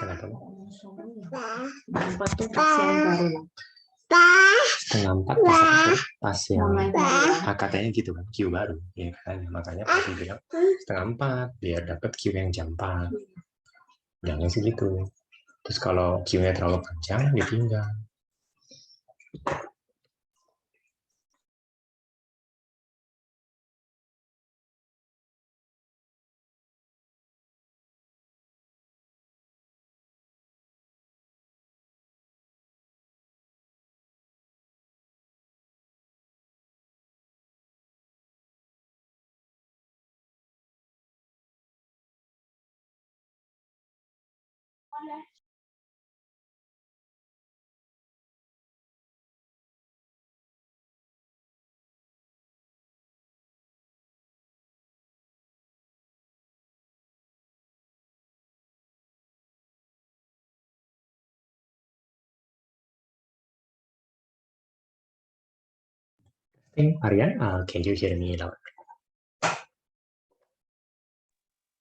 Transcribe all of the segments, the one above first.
Kenapa? Empat tuh pas yang baru lah. Setengah 4 pas yang katanya gitu kan, Q baru ya kan, makanya pasti bilang setengah 4 biar dapat Q yang jam 4. Jangan segitu, terus kalau Q-nya terlalu panjang ditinggal. Aryan, can you hear me loud?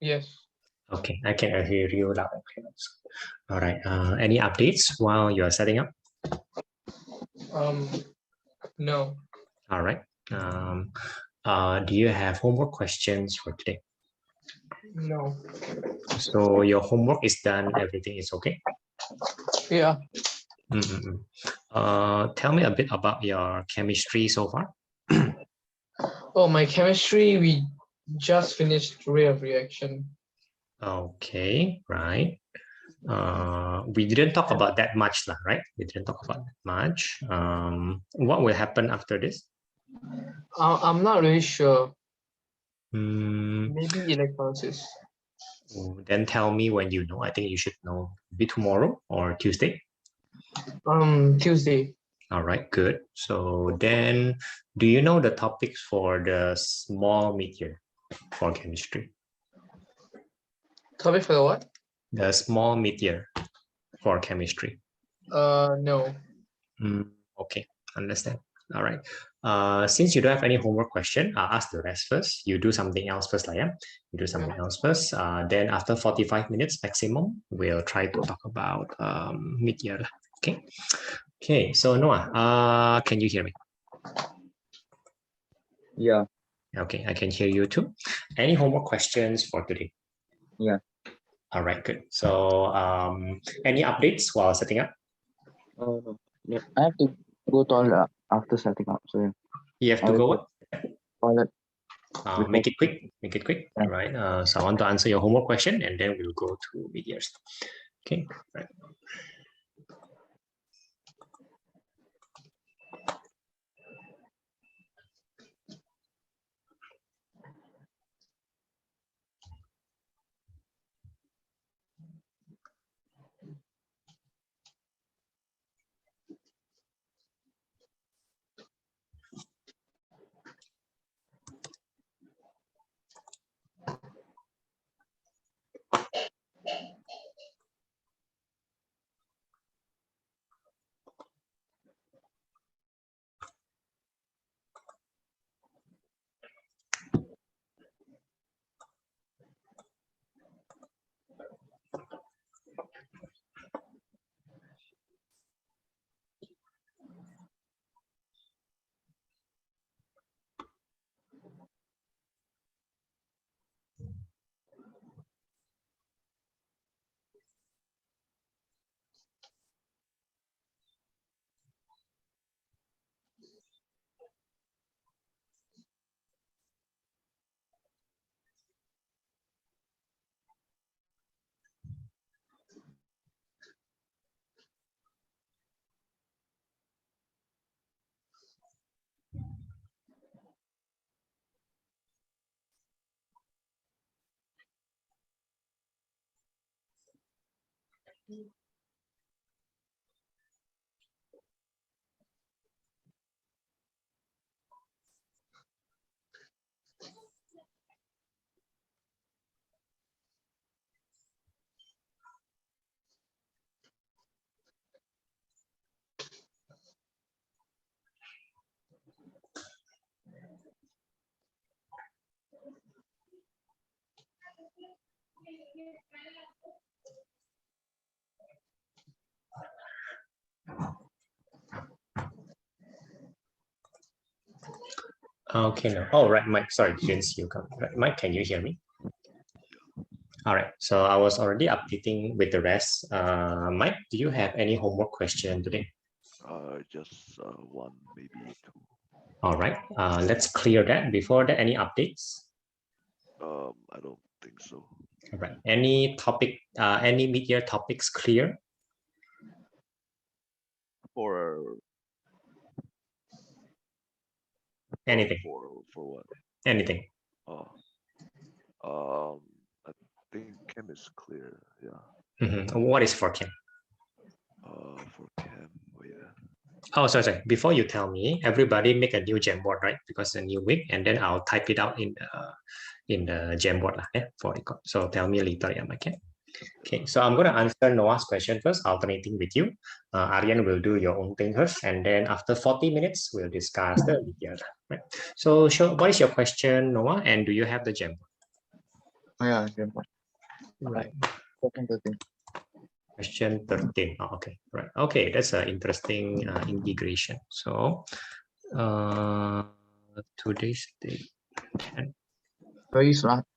Yes. Okay, I can hear you loud and clear. All right. Any updates while you are setting up? No. All right. Do you have homework questions for today? No. So your homework is done. Everything is okay. Yeah. Tell me a bit about your chemistry so far. Oh, my chemistry, we just finished rate of reaction. Okay, right. We didn't talk about that much, right? We didn't talk about that much. What will happen after this? I'm not really sure. Maybe electrolysis. Then tell me when you know. I think you should know. Maybe tomorrow or Tuesday? Tuesday. All right, good. So then, do you know the topics for the small meteor for chemistry? Topic for the what? The small meteor for chemistry. No. Okay, understand. All right. Since you don't have any homework question, I'll ask the rest first. You do something else first, You do something else first. Then after 45 minutes maximum, we'll try to talk about meteor. Okay. Okay. So Noah, can you hear me? Yeah. Okay, I can hear you too. Any homework questions for today? Yeah. All right, good. So any updates while setting up? Yeah. I have to go toilet after setting up. So yeah. You have to go what? Toilet. Make it quick. Make it quick. Yeah. All right. So I want to answer your homework question, and then we'll go to meteors. Okay. Right. Okay, no. Oh, right, Mike. Sorry, didn't see you come. Right, Mike, can you hear me? All right. So I was already updating with the rest. Mike, do you have any homework question today? Just one, maybe two. All right. Let's clear that. Before that, any updates? I don't think so. All right. Any topic, any mid-year topics clear? For Anything? For what? Anything? I think chem is clear. Yeah. What is for chem? For chem, oh yeah. Oh, sorry. Before you tell me, everybody make a new Jamboard, right? Because a new week, and then I'll type it out in the Jamboard lah, yeah, for record. So tell me later, yeah, Mike. Okay, so I'm going to answer Noah's question first, alternating with you. Aryan will do your own thing first, and then after 40 minutes, we'll discuss the video. Right? So, what is your question, Noah? And do you have the Jamboard? Oh, yeah, Jamboard. Right. Second, the thing. Question 13. Oh, okay, right. Okay, that's an interesting integration. So, today's date. 10. So use the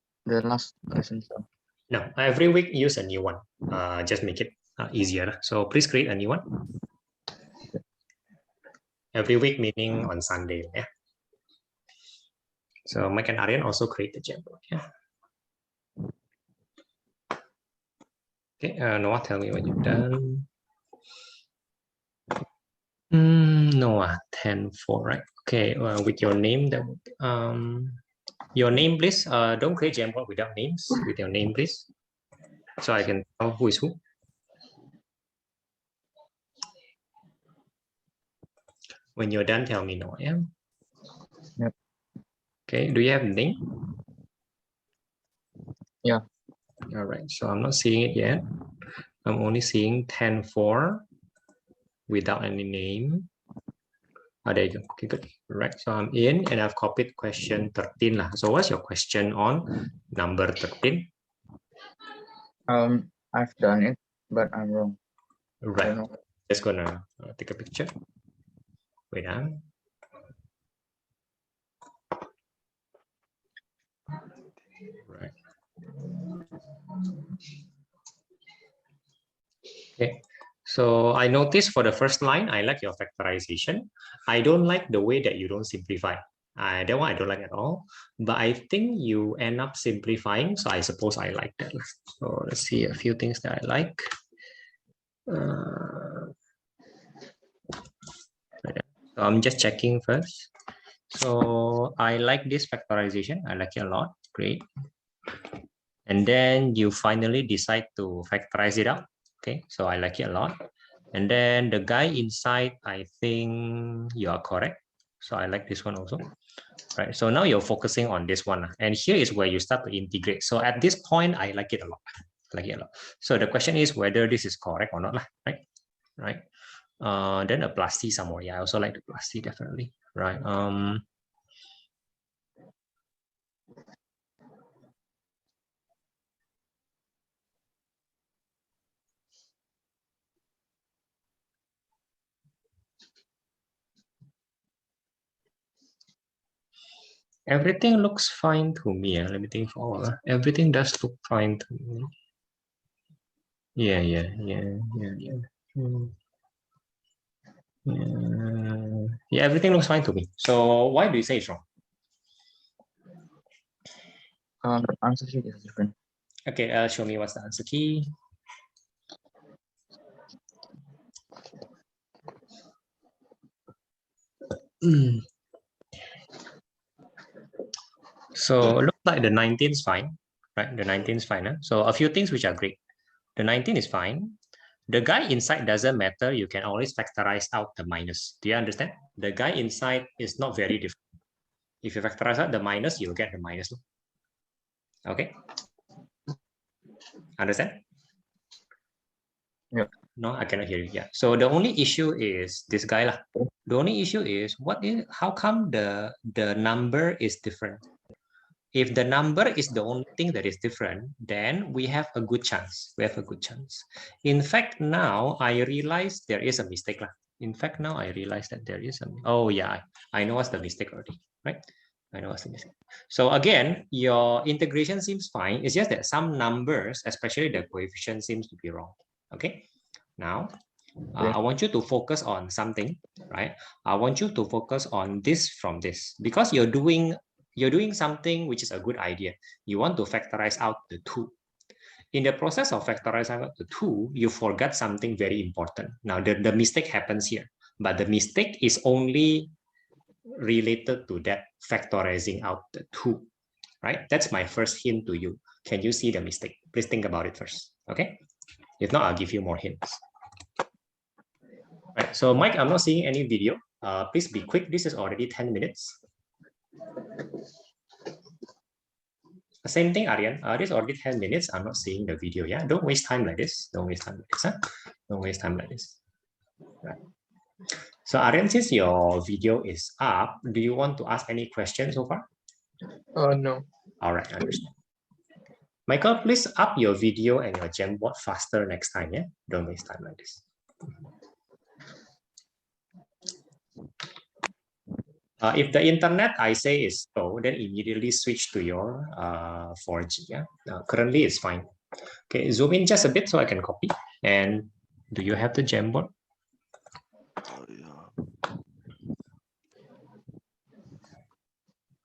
last lesson. So. No, every week use a new one. Just make it easier. So please create a new one. Every week meaning on Sunday. Yeah. So Mike and Aryan also create the Jamboard. Yeah. Okay, Noah, tell me what you've done. Noah, 10-4, right? Okay, with your name, your name, please. Don't create Jamboard without names. With your name, please, so I can tell who is who. When you're done, tell me Noah. Yeah. Yep. Okay. Do you have a name? Yeah. All right. So I'm not seeing it yet. I'm only seeing 10-4 without any name. Oh, there you go. Okay, good. Right. So I'm in and I've copied question 13 lah. So what's your question on number 13? I've done it, but I'm wrong. Right. Just gonna take a picture. Wait a Right. Okay. So I noticed for the first line, I like your factorization. I don't like the way that you don't simplify. That one I don't like at all. But I think you end up simplifying, so I suppose I like that. So let's see a few things that I like. So I'm just checking first. So I like this factorization. I like it a lot. Great. And then you finally decide to factorize it out. Okay, so I like it a lot. And then the guy inside, I think you are correct. So I like this one also. Right. So now you're focusing on this one. And here is where you start to integrate. So at this point, I like it a lot. I like it a lot. So the question is whether this is correct or not. Right. Right. Then a plus C somewhere. Yeah, I also like the plus C definitely. Right. Everything looks fine to me. Let me think for all. Everything does look fine to me. Yeah. Yeah, everything looks fine to me. So why do you say it's wrong? The answer sheet is different. Okay, show me what's the answer key. So it looks like the 19 is fine, right? The 19 is fine. Huh? So a few things which are great. The 19 is fine. The guy inside doesn't matter. You can always factorize out the minus. Do you understand? The guy inside is not very different. If you factorize out the minus, you'll get the minus. Okay. Understand? Yeah. No, I cannot hear you. Yeah. So the only issue is this guy lah. The only issue is how come the number is different? If the number is the only thing that is different, then we have a good chance. We have a good chance. In fact, now I realize there is a mistake lah. In fact, now I realize that there is a. Oh yeah, I know what's the mistake already, right? I know what's missing. So again, your integration seems fine. It's just that some numbers, especially the coefficient, seems to be wrong. Okay. Now, I want you to focus on something, right? I want you to focus on this from this because you're doing something which is a good idea. You want to factorize out the 2. In the process of factorizing out the 2, you forgot something very important. Now, the mistake happens here, but the mistake is only related to that factorizing out the 2, right? That's my first hint to you. Can you see the mistake? Please think about it first, okay? If not, I'll give you more hints. Right, so Mike, I'm not seeing any video. Please be quick. This is already 10 minutes. Same thing, Aryan. This is already 10 minutes. I'm not seeing the video. Yeah, don't waste time like this. Don't waste time like this. Huh? Don't waste time like this. Right. So Aryan, since your video is up, do you want to ask any questions so far? No. All right, understand. Michael, please up your video and your Jamboard faster next time. Yeah, don't waste time like this. If the internet I say is slow, then immediately switch to your 4G. Yeah, currently it's fine. Okay, zoom in just a bit so I can copy. And do you have the Jamboard? Yeah.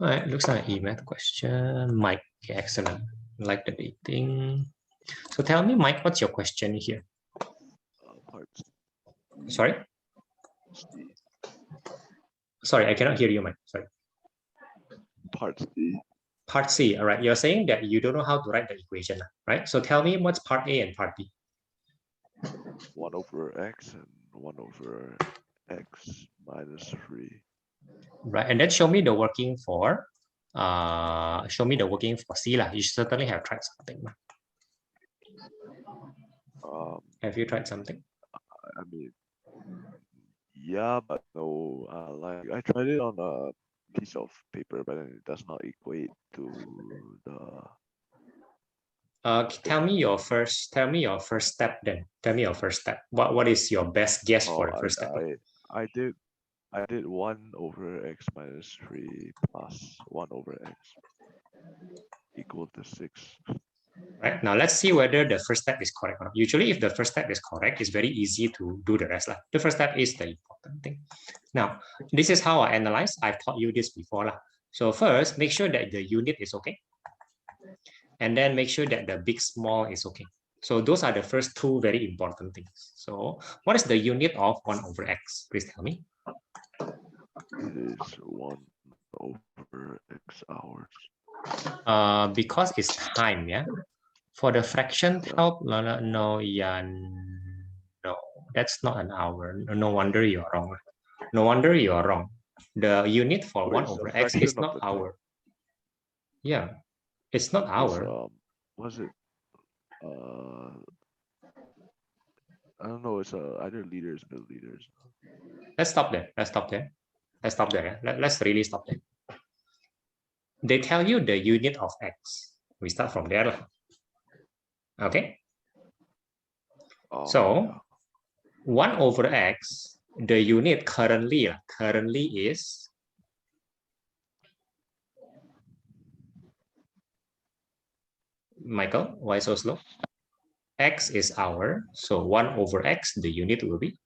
All right, looks like an email question. Mike, okay, excellent. Like the dating. So tell me, Mike, what's your question here? Parts Sorry? C. Sorry, I cannot hear you, Mike. Sorry. Part C. Part C, all right. You're saying that you don't know how to write the equation, right? So tell me what's part A and part B. 1 over x and 1 over x minus 3. Right, and then show me the working for C lah. You certainly have tried something. Have you tried something? I mean, yeah, but no. Like I tried it on a piece of paper, but then it does not equate to the. Tell me your first step then. Tell me your first step. What is your best guess for the first step? I did 1 over x minus 3 plus 1 over x equal to 6. Right, now let's see whether the first step is correct or not. Usually if the first step is correct, it's very easy to do the rest. The first step is the important thing. Now, this is how I analyze. I've taught you this before. So first, make sure that the unit is okay. And then make sure that the big small is okay. So those are the first 2 very important things. So what is the unit of 1 over x? Please tell me. It is 1 over x hours. Because it's time, yeah. For the fraction help, no, that's not an hour. No wonder you are wrong. No wonder you are wrong. The unit for But 1 it's a over x fraction is of not the time. hour. Yeah, it's not hour. Was it? I don't know. It's either liters, milliliters. Let's stop there. Let's stop there. Let's stop there. Let's really stop there. They tell you the unit of x. We start from there. Okay. So Yeah. 1 over x, the unit currently is Michael, why so slow? X is hour, so 1 over x, the unit will be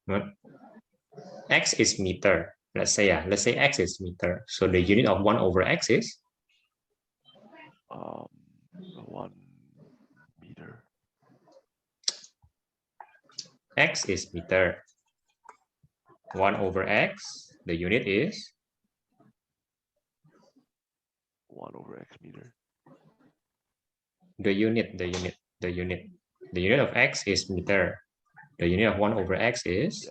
what? X is meter. Let's say x is meter. So the unit of 1 over x is 1 meter. X is meter. 1 over x, the unit is 1 over x meter. the unit of x is meter. The unit of 1 over x is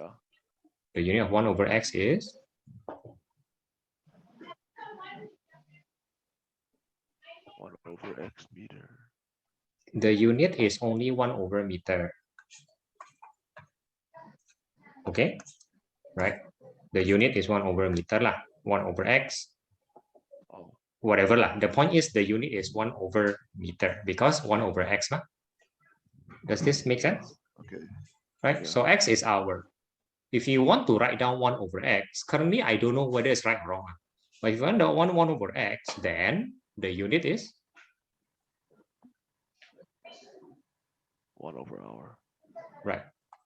the unit of 1 over x is 1 over x meter. the unit is only 1 over meter. Okay, right? The unit is 1 over meter lah. 1 over x. whatever lah. The point is the unit is 1/meter because 1/x lah. Does this make sense? Okay. Right? Yeah. So x is hour. If you want to write down 1/x, currently I don't know whether it's right or wrong. But if you want to 1/x, then the unit is 1/hour. right.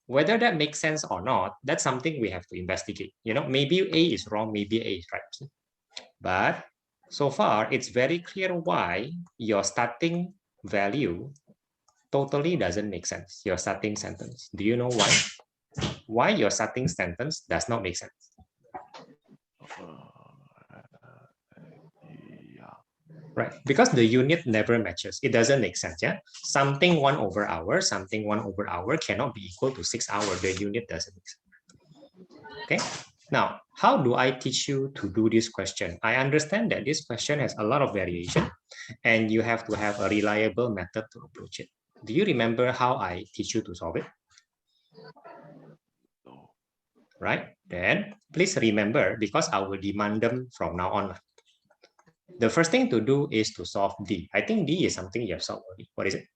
Whether that makes sense or not, that's something we have to investigate. Maybe A is wrong, maybe A is right. But so far, it's very clear why your starting value totally doesn't make sense. Your starting sentence. Do you know why? Why your starting sentence does not make sense? Yeah. Right, because the unit never matches. It doesn't make sense. Yeah, something 1/hour, something 1/hour cannot be equal to 6 hours. The unit doesn't make sense. Okay. Now, how do I teach you to do this question? I understand that this question has a lot of variation, and you have to have a reliable method to approach it. Do you remember how I teach you to solve it? No. Right? Then please remember, because I will demand them from now on. The first thing to do is to solve D. I think D is something you have solved already. What is it?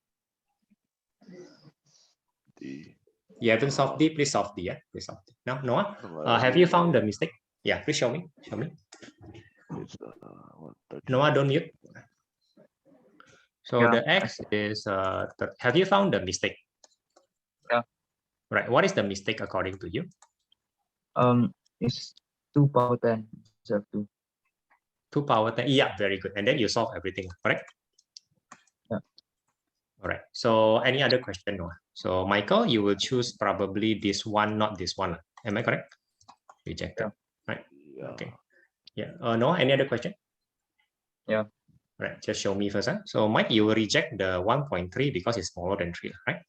D. You haven't solved D, please solve D. Yeah? Please solve D. Now, Noah, No, have you found the mistake? Yeah, please show me. Show me. It's 130. Noah, don't mute. So Yeah. the X is, have you found the mistake? Yeah. Right. What is the mistake according to you? It's 2 power 10 instead of 2. 2 power 10. Yeah, very good. And then you solve everything, correct? Yeah. All right. So any other question, Noah? So Michael, you will choose probably this one, not this one. Am I correct? Rejected. Yeah. Right. Yeah. Okay. Yeah. Noah, any other question? Yeah. Right. Just show me first. Huh? So Mike, you will reject the 1.3 because it's smaller than 3, right?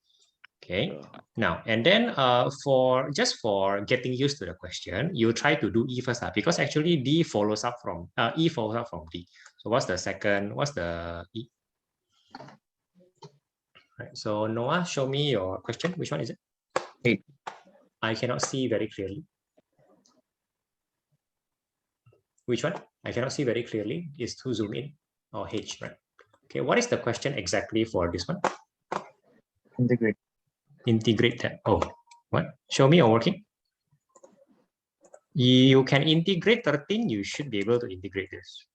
Okay. Yeah. Now, and then for getting used to the question, you try to do E first, because actually D follows up from E follows up from D. So what's the second? What's the E? Right. So Noah, show me your question. Which one is it? 8. I cannot see very clearly. Which one? I cannot see very clearly. Is to zoom in or H, right? Okay. What is the question exactly for this one? Integrate. Integrate that. Oh, what? Show me your working. You can integrate 13. You should be able to integrate this.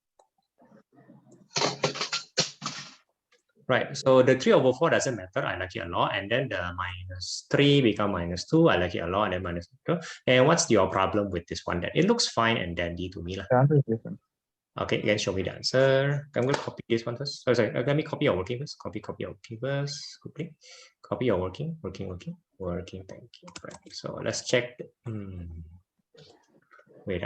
Right, so the 3/4 doesn't matter. I like it a lot. And then the -3 become -2. I like it a lot. And then -2. And what's your problem with this one? That it looks fine and dandy to me. The answer is different. Okay, again, show me the answer. I'm going to copy this one first. Oh, sorry, let me copy your working first. Copy your working first. Quickly. Copy your working. Thank you. Right, so let's check. Wait.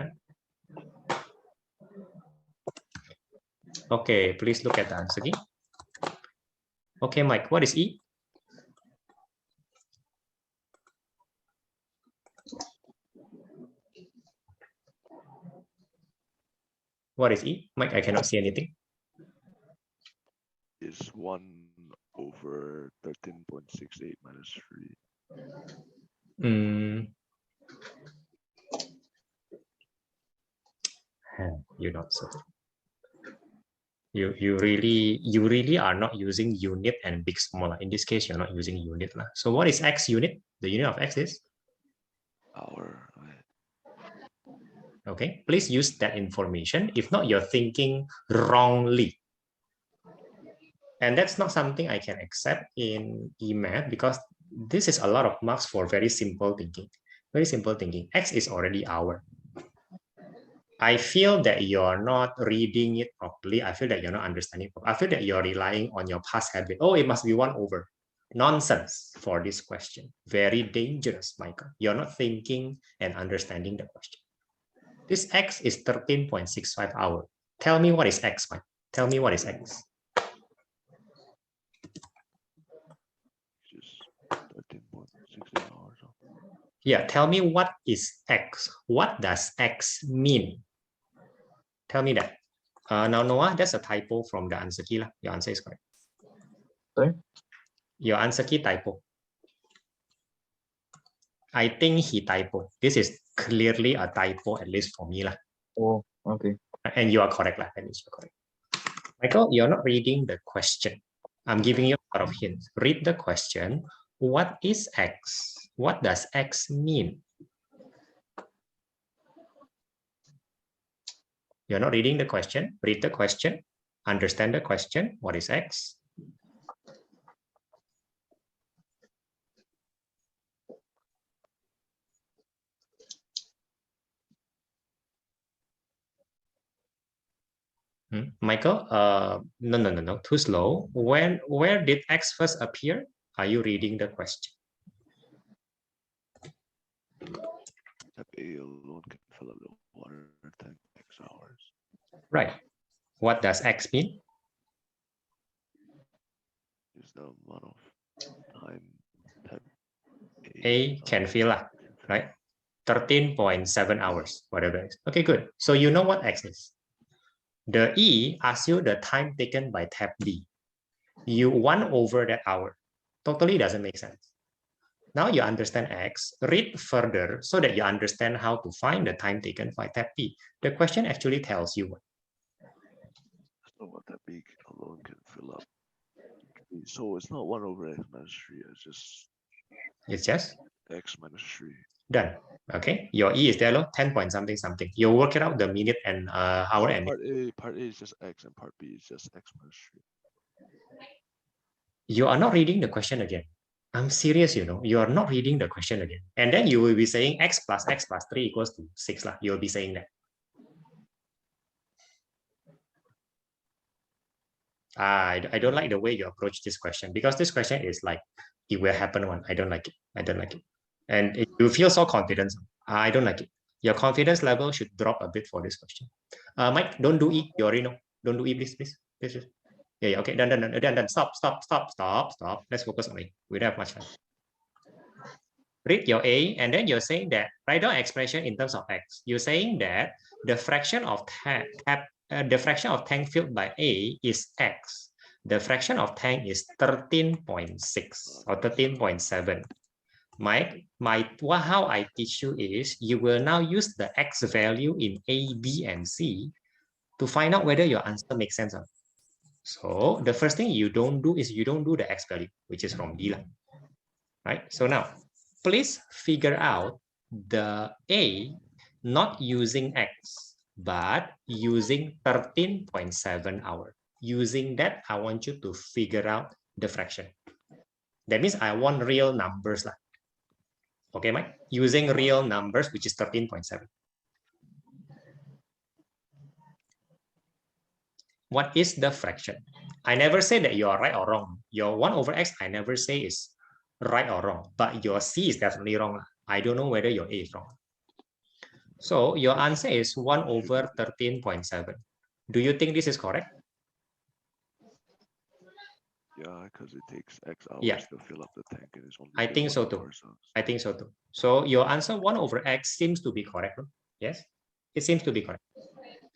Okay, please look at the answer again. Okay, Mike, what is E? What is E? Mike, I cannot see anything. Is 1/13.68 -3. You're not certain. You really are not using unit and big small. In this case, you're not using unit. So what is X unit? The unit of X is? Hour. Okay, please use that information. If not, you're thinking wrongly. And that's not something I can accept in EMAT, because this is a lot of marks for very simple thinking. Very simple thinking. X is already hour. I feel that you're not reading it properly. I feel that you're not understanding. I feel that you're relying on your past habit. Oh, it must be 1/. Nonsense for this question. Very dangerous, Michael. You're not thinking and understanding the question. This X is 13.65 hours. Tell me what is X, Mike. Tell me what is X. Just 13.68 hours. Yeah, tell me what is X. What does X mean? Tell me that. Now, Noah, that's a typo from the answer key. Your answer is correct. Sorry? Your answer key typo. I think he typo. This is clearly a typo, at least for me. Oh, okay. And you are correct. That means you're correct. Michael, you're not reading the question. I'm giving you a lot of hints. Read the question. What is X? What does X mean? You're not reading the question. Read the question. Understand the question. What is X? Michael, no, too slow. Where did X first appear? Are you reading the question? Step A alone can fill up the water tank X hours. Right. What does X mean? Is the amount of time step A can fill up, right? 13.7 hours, whatever it is. Okay, good. So you know what X is. The E asks you the time taken by tab B. You 1 over that hour. Totally doesn't make sense. Now you understand X, read further so that you understand how to find the time taken by tab B. The question actually tells you what. So what that big alone can fill up. So it's not 1 over X minus 3, It's just X minus 3. done. Okay, your E is there, 10 point something something. You work it out the minute and hour and Part A is just X and part B is just X minus 3. You are not reading the question again. I'm serious, you are not reading the question again. And then you will be saying X plus 3 equals to 6. You will be saying that. I don't like the way you approach this question because this question is like, it will happen one. I don't like it. I don't like it. And you feel so confident. I don't like it. Your confidence level should drop a bit for this question. Mike, don't do E. You already know. Don't do E, please. Yeah, okay, done. Stop. Let's focus on it. We don't have much time. Read your A, and then you're saying that, write down expression in terms of X. You're saying that the fraction of tank filled by A is X. The fraction of tank is 13.6 or 13.7. Mike, how I teach you is you will now use the X value in A, B, and C to find out whether your answer makes sense or not. So the first thing you don't do is you don't do the X value, which is from D. Right? So now, please figure out the A not using X, but using 13.7 hour. Using that, I want you to figure out the fraction. That means I want real numbers. Okay, Mike? Using real numbers, which is 13.7. What is the fraction? I never say that you are right or wrong. Your 1 over X, I never say is right or wrong, but your C is definitely wrong. I don't know whether your A is wrong. So your answer is 1 over 13.7. Do you think this is correct? Yeah, because it takes X hours to fill up the tank and it's only I think so too. I think so too. So your answer 1 over X seems to be correct. Yes, it seems to be correct.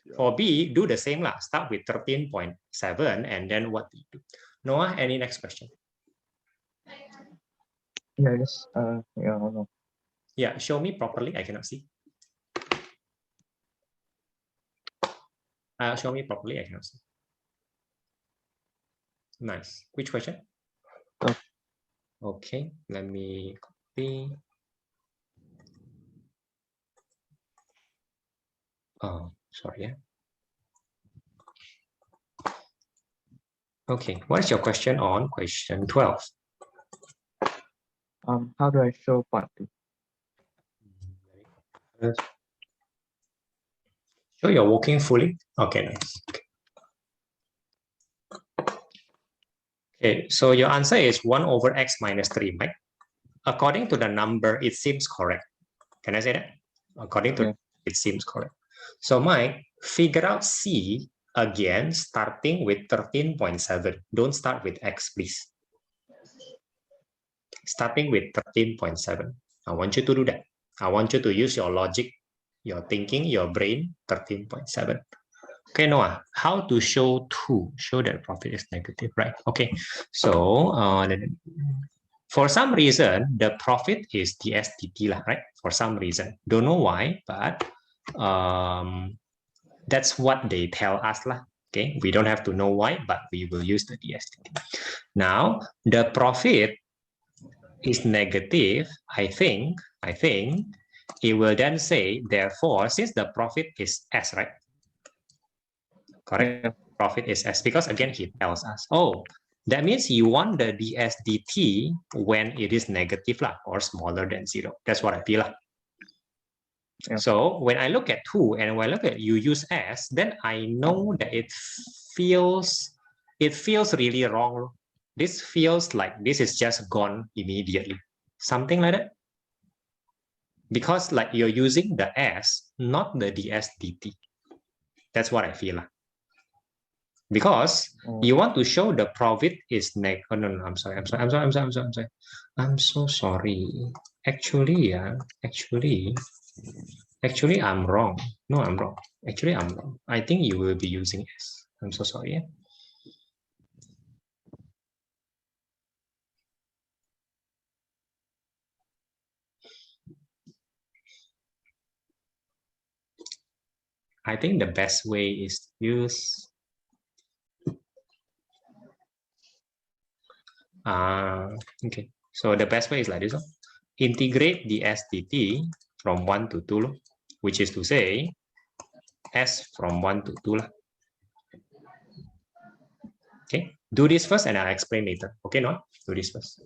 Yeah. For B, do the same. Start with 13.7 and then what do you do? Noah, any next question? Yes. Yeah, show me properly. I cannot see. Show me properly. I cannot see. Nice. Which question? Okay, let me copy. Oh, sorry. Okay, what is your question on question 12? How do I show part 2? Show you're working fully. Okay, nice. Okay, so your answer is 1 over X minus 3, Mike. According to the number, it seems correct. Can I say that? According to it seems correct. So Mike, figure out C again, starting with 13.7. Don't start with X, please. Starting with 13.7. I want you to do that. I want you to use your logic, your thinking, your brain, 13.7. Okay, Noah, how to show 2? Show that profit is negative, right? Okay, so for some reason, the profit is DSTT, right? For some reason. Don't know why, but that's what they tell us. Okay, we don't have to know why, but we will use the DSDT. Now, the profit is negative. I think it will then say, therefore, since the profit is S, right? Correct. Profit is S, because again, he tells us, oh, that means you want the DSDT when it is negative lah, or smaller than 0. That's what I feel lah. Yeah. So when I look at 2 and when I look at you use S, then I know that it feels really wrong. This feels like this is just gone immediately. Something like that. Because like you're using the S, not the DSDT. That's what I feel like. Because you want to show the profit is oh, no, I'm sorry. I'm so sorry. Actually, actually, I'm wrong. No, I'm wrong. Actually, I'm wrong. I think you will be using S. I'm so sorry. Yeah? I think the best way is to use okay. So the best way is like this. Integrate the SDT from 1 to 2, which is to say S from 1 to 2. Okay, do this first and I'll explain later. Okay, no? Do this first.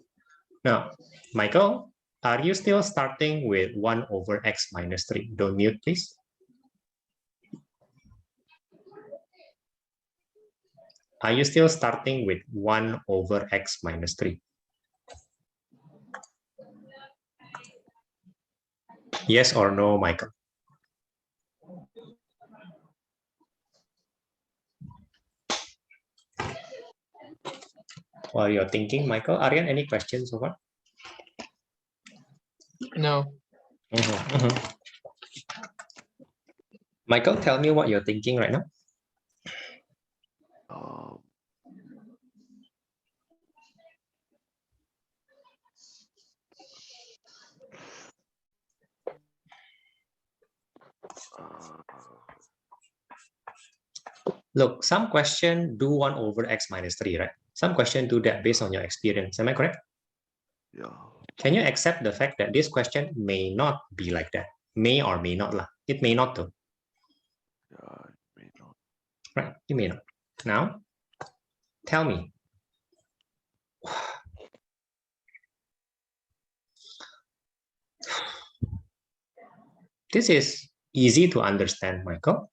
Now, Michael, are you still starting with 1 over x minus 3? Don't mute, please. Are you still starting with 1 over x minus 3? Yes or no, Michael? While you're thinking, Michael, Aryan, any questions so far? No. Michael, tell me what you're thinking right now. Look, some question do 1 over x minus 3, right? Some question do that based on your experience. Am I correct? Yeah. Can you accept the fact that this question may not be like that? May or may not lah. It may not though. Yeah, it may not. Right, it may not. Now, tell me. This is easy to understand, Michael.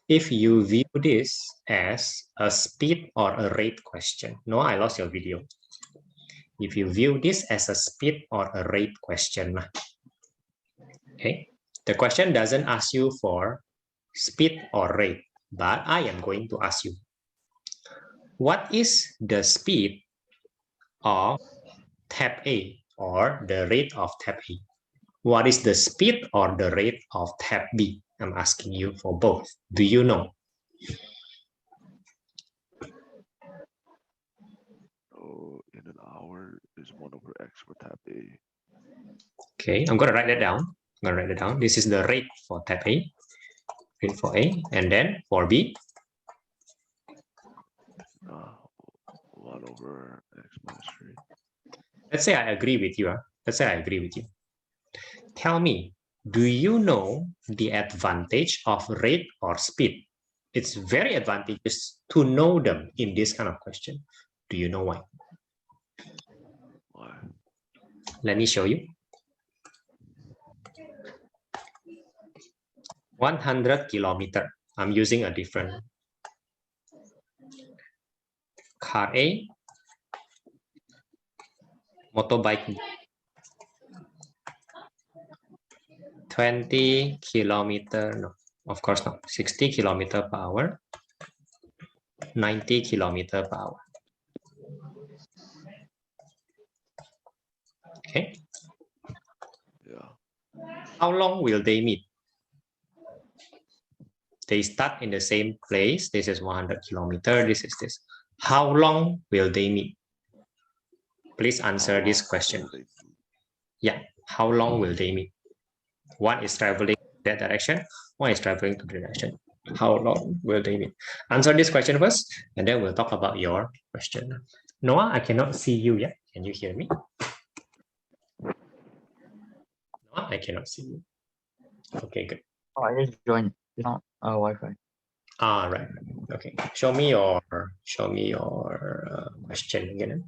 If you view this as a speed or a rate question. No, I lost your video. If you view this as a speed or a rate question, okay, the question doesn't ask you for speed or rate, but I am going to ask you, what is the speed of tab A or the rate of tab A? What is the speed or the rate of tab B? I'm asking you for both. Do you know? So in an hour is 1 over x for tab A. Okay, I'm going to write that down. This is the rate for tab A, rate for A, and then for B. 1 over x minus 3. Let's say I agree with you. Let's say I agree with you. Tell me, do you know the advantage of rate or speed? It's very advantageous to know them in this kind of question. Do you know why? Why? Let me show you. 100 kilometer. I'm using a different car A, motorbike B. 20 kilometer, no, of course not, 60 kilometer per hour, 90 kilometer per hour. Okay. Yeah. How long will they meet? They start in the same place. This is 100 kilometer. This is this. How long will they meet? Please answer this question. Yeah. How long will they meet? One is traveling that direction. One is traveling to the direction. How long will they need? Answer this question first, and then we'll talk about your question. Noah, I cannot see you yet. Can you hear me? Noah, I cannot see you. Okay, good. Oh, I just joined. It's not Wi-Fi. Ah, right. Okay. Show me your question again.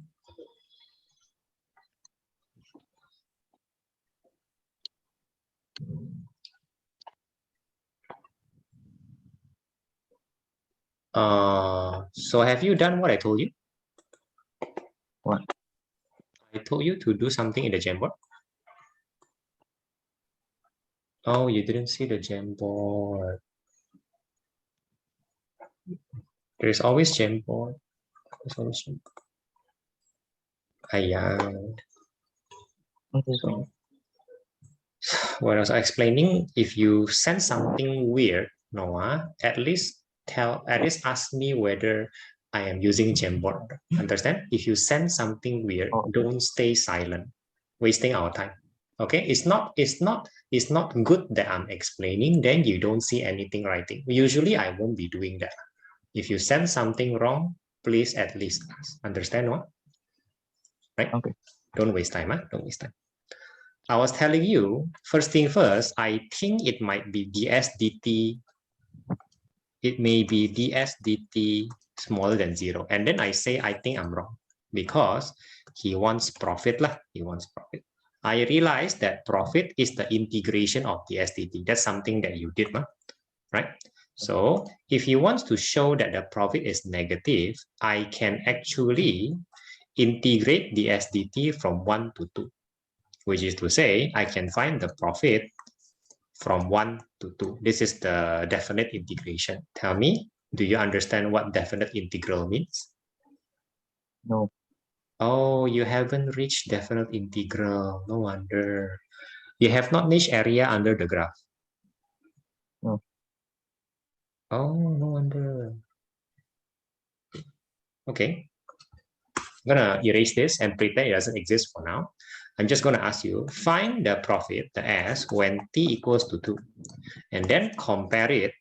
So have you done what I told you? What? I told you to do something in the Jamboard. Oh, you didn't see the Jamboard. There is always Jamboard. There's always Jamboard. What is wrong? When I was explaining, if you send something weird, Noah, at least ask me whether I am using Jamboard. Understand? If you send something weird, don't stay silent, wasting our time. Okay, it's not good that I'm explaining, then you don't see anything writing. Usually I won't be doing that. If you send something wrong, please at least ask. Understand what? Right? Okay. Don't waste time, huh? Don't waste time. I was telling you, first thing first, I think it might be dsdt. It may be dsdt smaller than 0. And then I say, I think I'm wrong because he wants profit lah. He wants profit. I realized that profit is the integration of dsdt. That's something that you did, right? So if he wants to show that the profit is negative, I can actually integrate dsdt from 1 to 2. Which is to say, I can find the profit from 1 to 2. This is the definite integration. Tell me, do you understand what definite integral means? No. Oh, you haven't reached definite integral. No wonder. You have not reached area under the graph. No. Oh, no wonder. Okay. I'm gonna erase this and pretend it doesn't exist for now. I'm just gonna ask you, find the profit, the S, when t equals to 2. And then compare it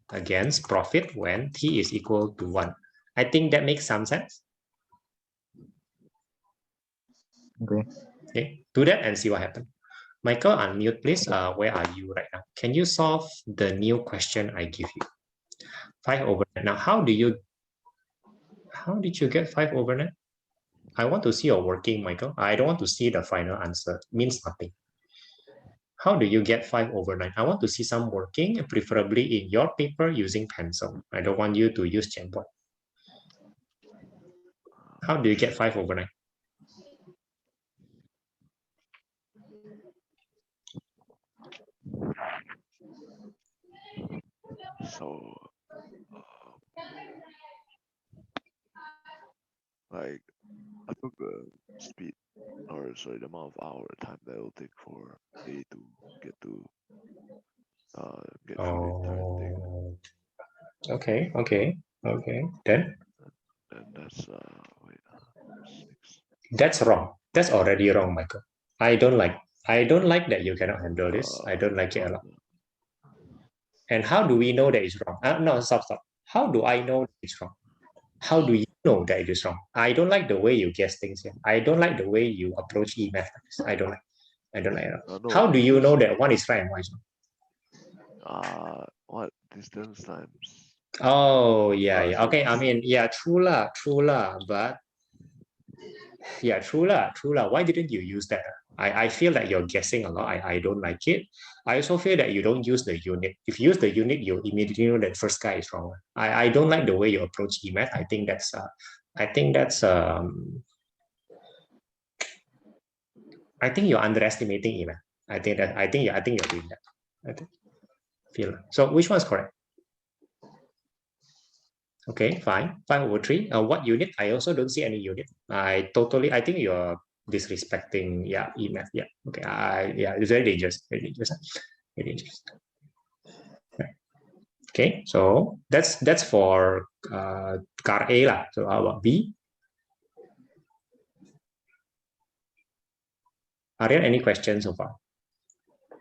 against profit when t is equal to 1. I think that makes some sense. Okay. Okay, do that and see what happens. Michael, unmute please. Where are you right now? Can you solve the new question I give you? 5 over 9. Now, how did you get 5 over 9? I want to see your working, Michael. I don't want to see the final answer. It means nothing. How do you get 5 over 9? I want to see some working, preferably in your paper using pencil. I don't want you to use Jamboard. How do you get 5 over 9? So, like, I took the speed, or sorry, the amount of hour time that it will take for A to get through the entire thing. Okay. Then And that's wait, 6. that's wrong. That's already wrong, Michael. I don't like that you cannot handle this. I don't like it a lot. And how do we know that it's wrong? No, stop. How do I know that it's wrong? How do you know that it is wrong? I don't like the way you guess things here. I don't like the way you approach e-math. I don't like it. No, How do you know because, that one is right and one is wrong? what distance times? Oh, yeah. So Okay, I mean, yeah, true lah, but yeah, true lah. Why didn't you use that? I feel like you're guessing a lot. I don't like it. I also feel that you don't use the unit. If you use the unit, you immediately know that first guy is wrong. I don't like the way you approach EMAT. I think that's I think you're underestimating EMAT. I think you're doing that. I feel so. Which one's correct? Okay, fine. 5 over 3. What unit? I also don't see any unit. I think you're disrespecting, EMAT. Yeah. Okay. It's very dangerous. Very dangerous. Very dangerous. Okay, so that's for car A lah. So how about B? Aryan, any questions so far?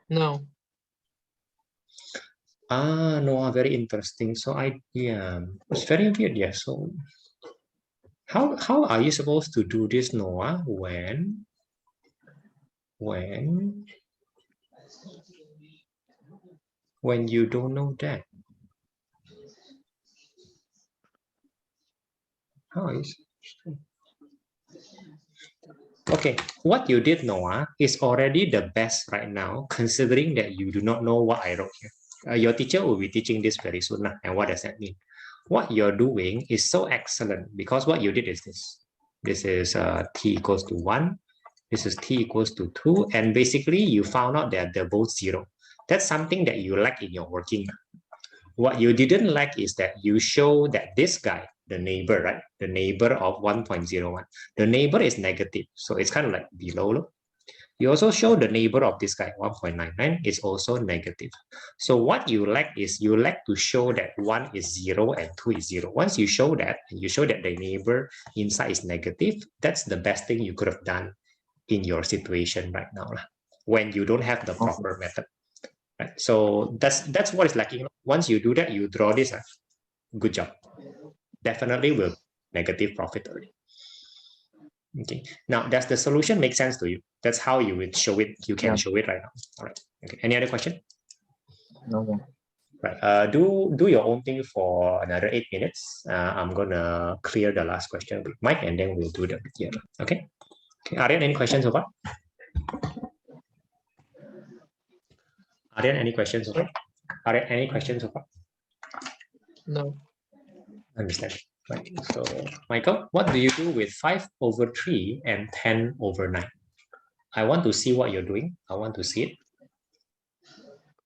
No. Noah, very interesting. So it's very weird. Yeah. So how are you supposed to do this, Noah, when you don't know that? How is Okay, what you did, Noah, is already the best right now, considering that you do not know what I wrote here. Your teacher will be teaching this very soon. And what does that mean? What you're doing is so excellent because what you did is this. This is t equals to 1. This is t equals to 2. And basically, you found out that they're both 0. That's something that you lack in your working. What you didn't like is that you show that this guy, the neighbor, right? The neighbor of 1.01, the neighbor is negative. So it's kind of like below. Look. You also show the neighbor of this guy, 1.99, is also negative. So what you lack is you lack to show that 1 is 0 and 2 is 0. Once you show that, and you show that the neighbor inside is negative, that's the best thing you could have done in your situation right now, when you don't have the proper method. Right? So that's what is lacking. Once you do that, you draw this. Good job. Definitely will negative profit already. Okay. Now, does the solution make sense to you? That's how you would show it. You can show it right now. All right. Okay. Any other question? No. Right. Do your own thing for another 8 minutes. I'm gonna clear the last question with Mike, and then we'll do the here. Okay. Okay. Aryan, any questions so far? Aryan, any questions so far? Aryan, any questions so far? No. Understand. Right. So, Michael, what do you do with 5/3 and 10/9? I want to see what you're doing. I want to see it.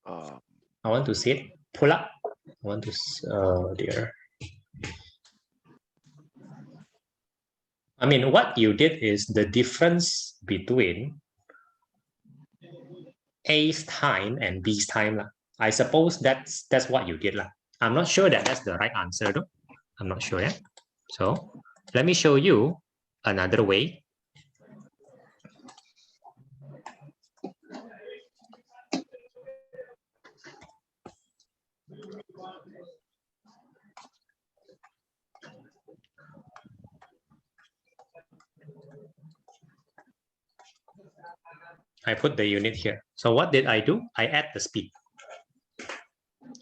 I want to see it. Pull up. I want to. Oh dear. I mean, what you did is the difference between A's time and B's time. I suppose that's what you did. I'm not sure that that's the right answer though. I'm not sure yet. So let me show you another way. I put the unit here. So what did I do? I add the speed.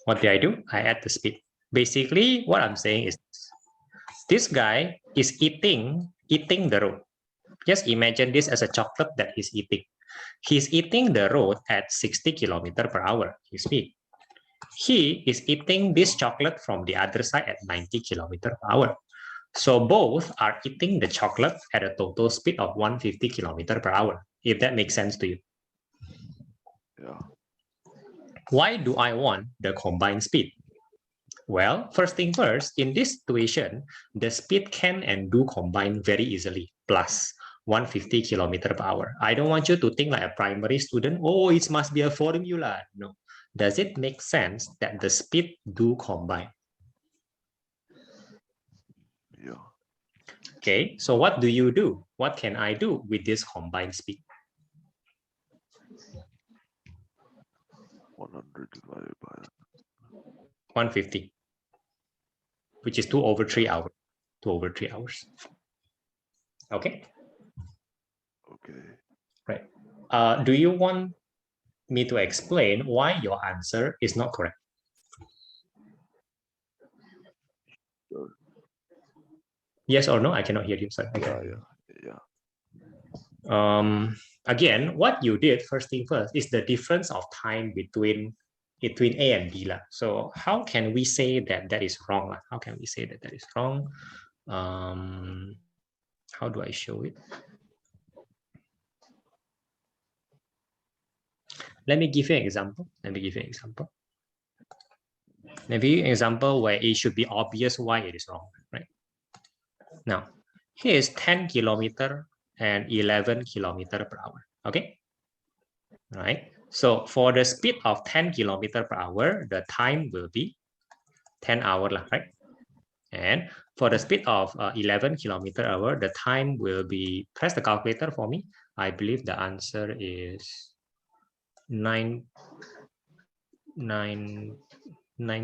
What did I do? I add the speed. Basically, what I'm saying is this guy is eating the road. Just imagine this as a chocolate that he's eating. He's eating the road at 60 km/h, his speed. He is eating this chocolate from the other side at 90 km/h. So both are eating the chocolate at a total speed of 150 km/h, if that makes sense to you. Yeah. Why do I want the combined speed? Well, first thing first, in this situation, the speed can and do combine very easily, plus 150 km/h. I don't want you to think like a primary student, oh, it must be a formula. No. Does it make sense that the speed do combine? Yeah. Okay, so what do you do? What can I do with this combined speed? 100 divided by 150, which is 2/3 hours. 2/3 hours. Okay. Okay. Right. Do you want me to explain why your answer is not correct? Sure. Yes or no? I cannot hear you. Sorry. Yeah. Again, what you did first thing first is the difference of time between A and B. So how can we say that that is wrong? How can we say that that is wrong? How do I show it? Let me give you an example. Maybe an example where it should be obvious why it is wrong, right? Now, here is 10 km and 11 km/h, okay? Right? So for the speed of 10 km/h, the time will be 10 hours, right? And for the speed of 11 km/h, the time will be, press the calculator for me. I believe the answer is 9. 9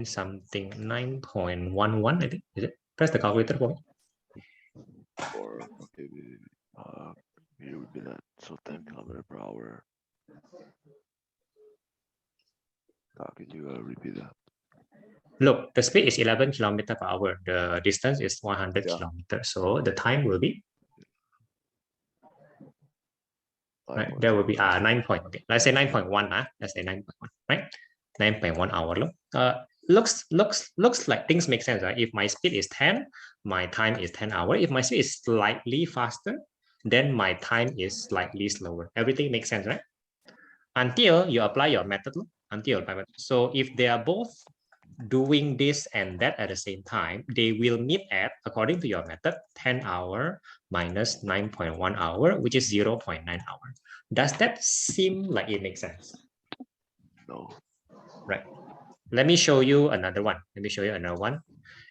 something, 9.11, I think. Is it? Press the calculator for me. Or okay, here would be that. So 10 km/h. Can you repeat that? Look, the speed is 11 km/h. The distance is 100 Yeah. kilometers. So the time will be, right? 9.1. There will be 9 point. Okay, let's say 9.1. Let's say 9.1, right? 9.1 hour. Look, looks like things make sense, right? If my speed is 10, my time is 10 hours. If my speed is slightly faster, then my time is slightly slower. Everything makes sense, right? Until you apply your method. So if they are both doing this and that at the same time, they will meet at, according to your method, 10 hour minus 9.1 hour, which is 0.9 hour. Does that seem like it makes sense? No. Right. Let me show you another one.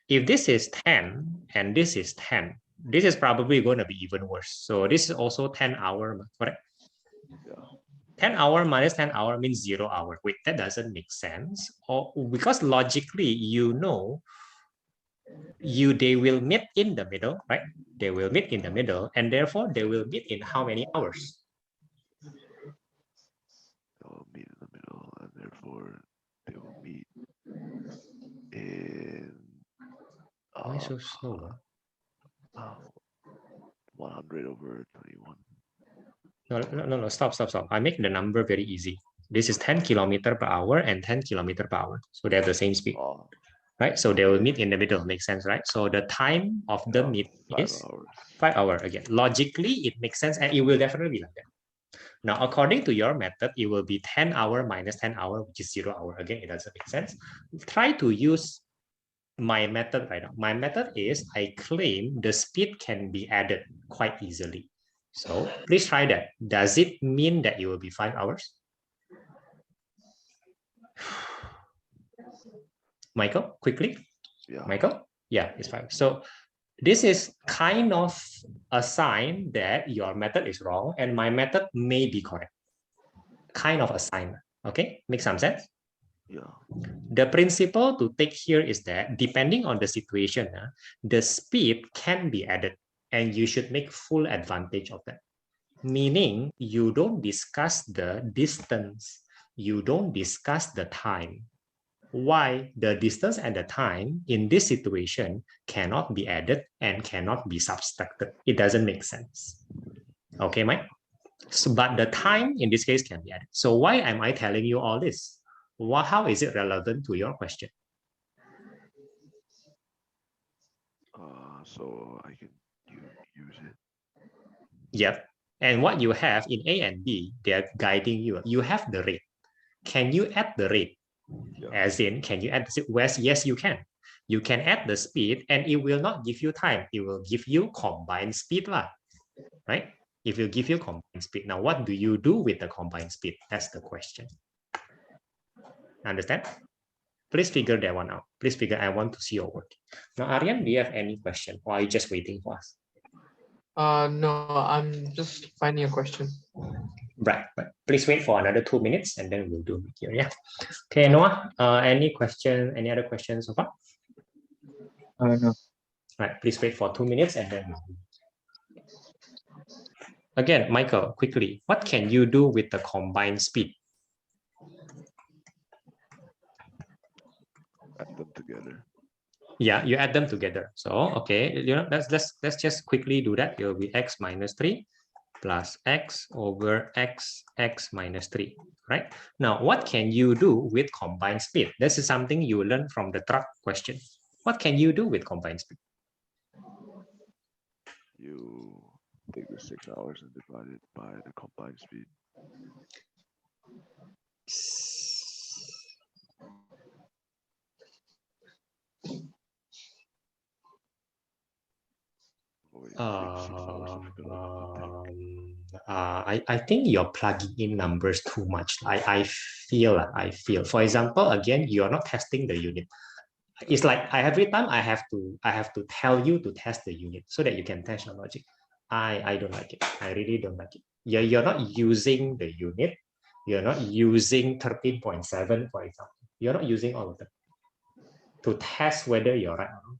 If this is 10 and this is 10, this is probably going to be even worse. So this is also 10 hour, correct? Yeah. 10 hour minus 10 hour means 0 hour. Wait, that doesn't make sense. Or because logically, they will meet in the middle, right? They will meet in the middle, and therefore they will meet in how many hours? They'll meet in the middle, and therefore they will meet in Why so slow? 100/21. No, stop. I make the number very easy. This is 10 km/h and 10 km/h. So they have the same speed, right? So they will meet in the middle. Makes sense, right? So the time of the meet 5 is hours. 5 hours. Again, logically, it makes sense, and it will definitely be like that. Now, according to your method, it will be 10 hour minus 10 hour, which is 0 hour. Again, it doesn't make sense. Try to use my method right now. My method is I claim the speed can be added quite easily. So please try that. Does it mean that it will be 5 hours? Michael, quickly. Yeah. Michael? Yeah, it's 5. So this is kind of a sign that your method is wrong and my method may be correct. Kind of a sign. Okay, make some sense? Yeah. The principle to take here is that depending on the situation, the speed can be added and you should make full advantage of that. Meaning you don't discuss the distance, you don't discuss the time. Why? The distance and the time in this situation cannot be added and cannot be subtracted. It doesn't make sense. Okay, Mike? So, but the time in this case can be added. So why am I telling you all this? How is it relevant to your question? So I can use it. Yep. And what you have in A and B, they're guiding you. You have the rate. Can you add the rate? Yeah. As in, can you add the speed? Yes, you can. You can add the speed and it will not give you time. It will give you combined speed, right? It will give you combined speed. Now, what do you do with the combined speed? That's the question. Understand? Please figure that one out. Please figure, I want to see your work. Now, Aryan, do you have any question or are you just waiting for us? No, I'm just finding a question. Right. Please wait for another 2 minutes and then we'll do it here. Yeah. Okay, Noah, any other questions so far? No. Right. Please wait for 2 minutes and then we'll do it. Again, Michael, quickly, what can you do with the combined speed? Add them together. Yeah, you add them together. So, okay, let's just quickly do that. It will be x minus 3 plus x over x minus 3, right? Now, what can you do with combined speed? This is something you learned from the truck question. What can you do with combined speed? You take the 6 hours and divide it by the combined speed. I think you're plugging in numbers too much. I feel. For example, again, you're not testing the unit. It's like every time I have to tell you to test the unit so that you can test your logic. I don't like it. I really don't like it. You're not using the unit. You're not using 13.7, for example. You're not using all of them to test whether you're right or wrong.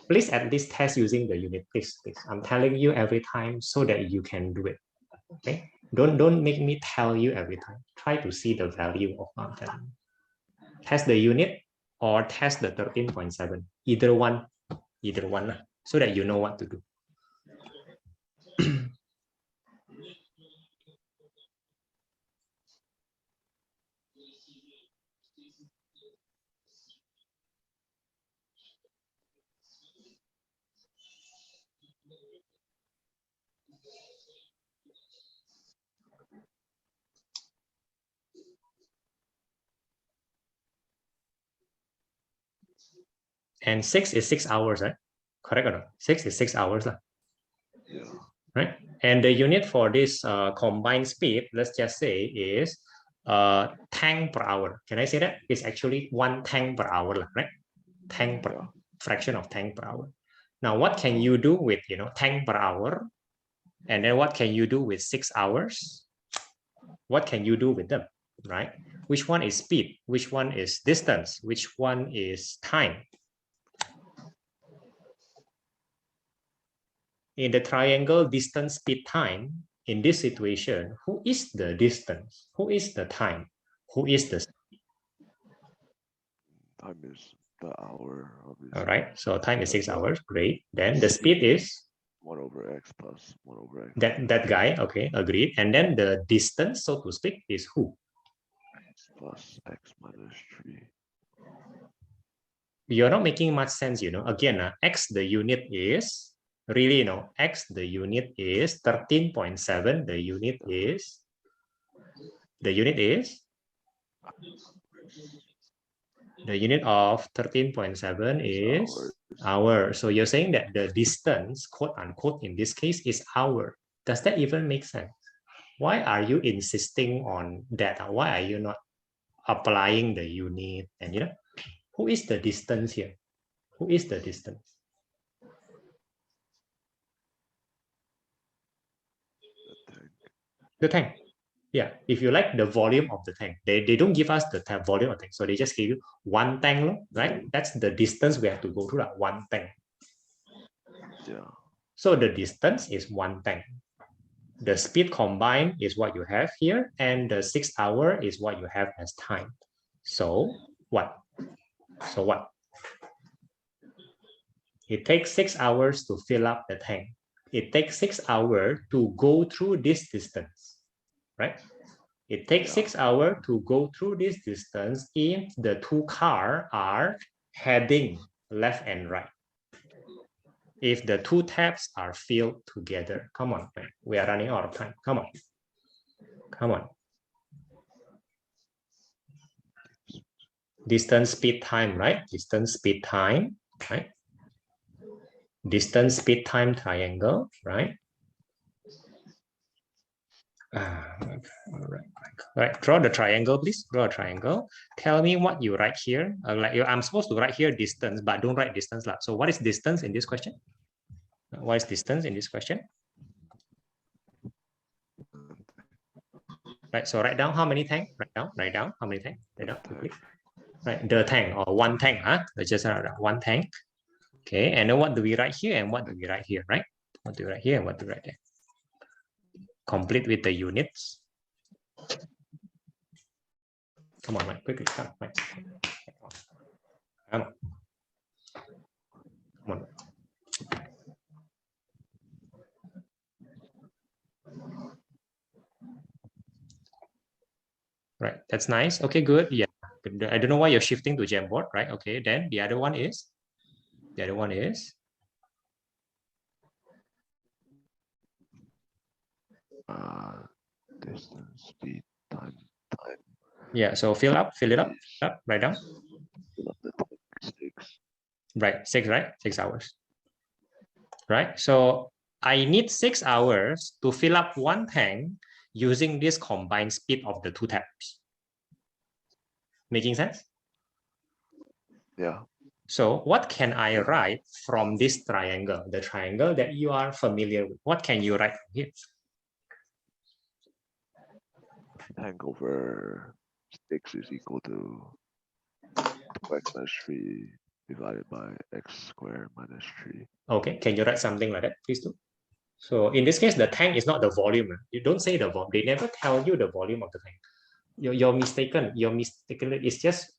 Please at least test using the unit, please. I'm telling you every time so that you can do it. Okay? Don't make me tell you every time. Try to see the value of what I'm telling you. Test the unit or test the 13.7. Either one, so that you know what to do. And 6 is 6 hours, right? Correct or not? 6 is 6 hours. Yeah. Right? And the unit for this combined speed, let's just say, is tank per hour. Can I say that? It's actually 1 tank per hour, right? Tank per fraction of tank per hour. Now, what can you do with tank per hour? And then what can you do with 6 hours? What can you do with them, right? Which one is speed? Which one is distance? Which one is time? In the triangle distance speed time, in this situation, who is the distance? Who is the time? Who is the speed? Time is the hour, obviously. All right, so time is 6 hours. Great. Then the speed is 1 over x plus 1 over x. that guy. Okay, agreed. And then the distance, so to speak, is who? X plus x minus 3. You're not making much sense, Again, x the unit is really, x the unit is 13.7. The unit is the unit of 13.7 is hour. So you're saying that the distance, quote unquote, in this case is hour. Does that even make sense? Why are you insisting on that? Why are you not applying the unit? And who is the distance here? Who is the distance? The tank. Yeah, if you like the volume of the tank, they don't give us the volume of the tank, so they just give you 1 tank, right? That's the distance we have to go through, that 1 tank. Yeah. So the distance is 1 tank. The speed combined is what you have here, and the 6 hour is what you have as time. So what? It takes 6 hours to fill up the tank. It takes 6 hours to go through this distance, right? It takes 6 hours to go through this distance if the 2 cars are heading left and right. If the 2 taps are filled together. Come on, man. We are running out of time. Come on. Distance, speed, time, right? Distance, speed, time, right? Distance, speed, time triangle, right? All right. Draw the triangle, please. Draw a triangle. Tell me what you write here. I'm supposed to write here distance, but don't write distance. So what is distance in this question? What is distance in this question? Right. So write down how many tank. Write down how many tank. Write down quickly. Right. The tank or 1 tank. Let's just write 1 tank. Okay. And then what do we write here and what do we write here? Right. What do we write here and what do we write there? Complete with the units. Come on, Mike, quickly. Come on. Right, that's nice. Okay, good. Yeah, I don't know why you're shifting to Jamboard, right? Okay, then the other one is. Distance, speed, time. Yeah, so fill it up, write down. Fill up the tank, 6. Right, 6, right? 6 hours. Right, so I need 6 hours to fill up 1 tank using this combined speed of the 2 taps. Making sense? Yeah. So what can I write from this triangle, the triangle that you are familiar with? What can you write here? Tank over 6 is equal to 2x minus 3 divided by x squared minus 3. Okay, can you write something like that, please do? So in this case, the tank is not the volume. You don't say the volume. They never tell you the volume of the tank. You're mistaken. You're mistaken. It's just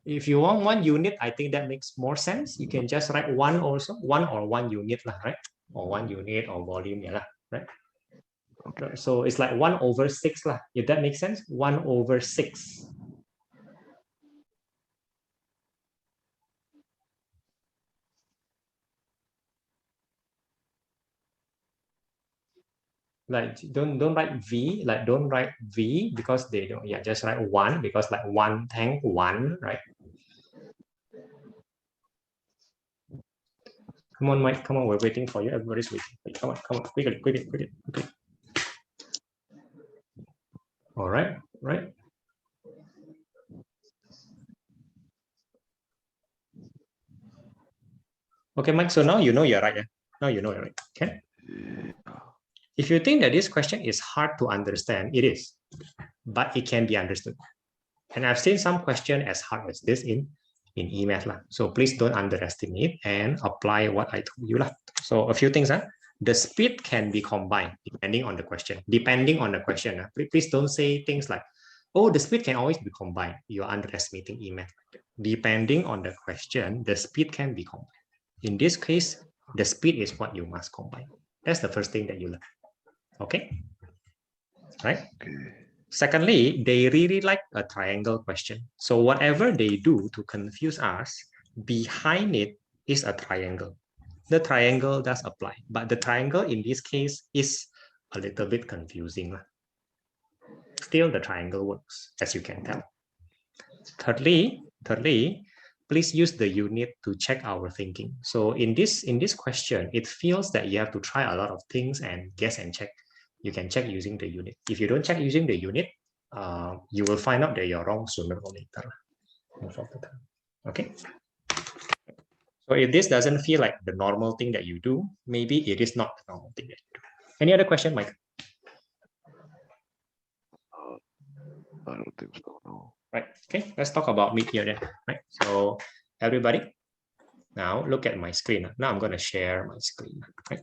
if you want 1 unit, I think that makes more sense. You can just write 1 also, 1 or 1 unit, right? Or 1 unit or volume, yeah, right? Okay. So it's like 1/6, if that makes sense. 1/6. Like don't write V, like don't write V because they don't, yeah, just write 1 because like 1 tank 1, right? Come on, Mike, come on, we're waiting for you. Everybody's waiting. Come on, quickly. All right, right. Okay, Mike, so now you know you're right. Yeah? Now you know you're right. Okay. Yeah. If you think that this question is hard to understand, it is, but it can be understood. And I've seen some question as hard as this in emath. So please don't underestimate and apply what I told you. So a few things. The speed can be combined depending on the question. Please don't say things like, oh, the speed can always be combined. You're underestimating emath. Depending on the question, the speed can be combined. In this case, the speed is what you must combine. That's the first thing that you learn. Okay? Right? Okay. Secondly, they really like a triangle question. So whatever they do to confuse us, behind it is a triangle. The triangle does apply, but the triangle in this case is a little bit confusing. Still, the triangle works, as you can tell. Thirdly, please use the unit to check our thinking. So in this question, it feels that you have to try a lot of things and guess and check. You can check using the unit. If you don't check using the unit, you will find out that you're wrong sooner or later, most of the time. Okay. So if this doesn't feel like the normal thing that you do, maybe it is not the normal thing that you do. Any other question, Mike? I don't think so, no. Right. Okay, let's talk about mid here then. Right. So everybody, now look at my screen. Now I'm going to share my screen. Right.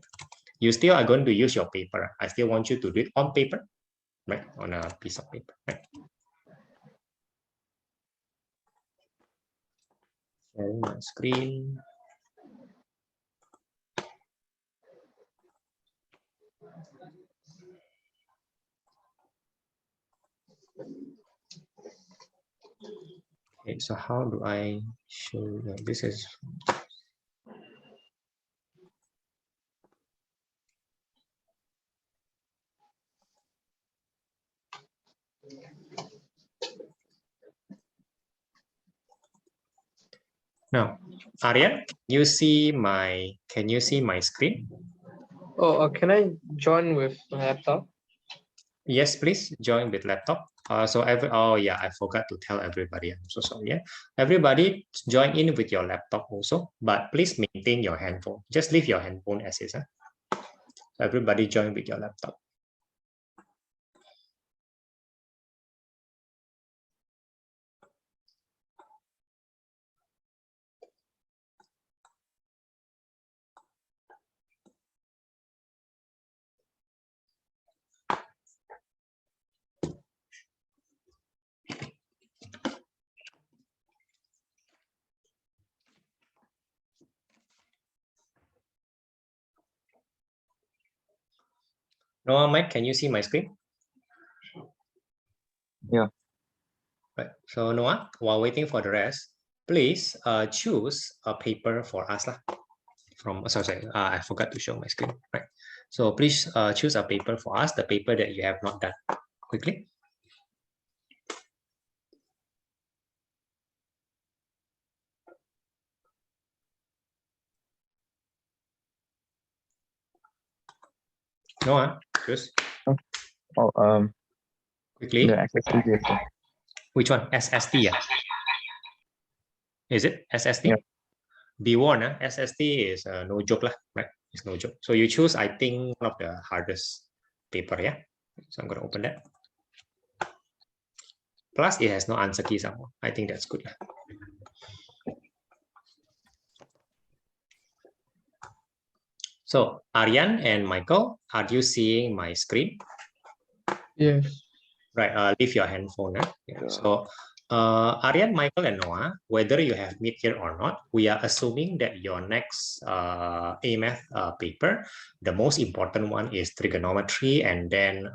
You still are going to use your paper. I still want you to do it on paper, right? On a piece of paper, right? Sharing my screen. Okay, so how do I show you? This is now, Aryan, can you see my screen? Oh, can I join with my laptop? Yes, please join with laptop. Oh yeah, I forgot to tell everybody. I'm so sorry. Yeah, everybody join in with your laptop also, but please maintain your handphone. Just leave your handphone as is. Everybody join with your laptop. Noah, Mike, can you see my screen? Yeah. Right. So Noah, while waiting for the rest, please choose a paper for us sorry, I forgot to show my screen. Right. So please choose a paper for us, the paper that you have not done. Quickly. Noah, choose. Oh, Quickly. the SSD also. Which one? SSD. Yeah. Is it SSD? Yeah. be warned, SST is no joke lah, right? It's no joke. So you choose, I think, one of the hardest paper, yeah? So I'm going to open that. Plus, it has no answer key somewhere. I think that's good. So Aryan and Michael, are you seeing my screen? Yes. Right, leave your handphone. Yeah. Yeah. So Aryan, Michael, and Noah, whether you have meet here or not, we are assuming that your next A-math paper, the most important one is trigonometry and then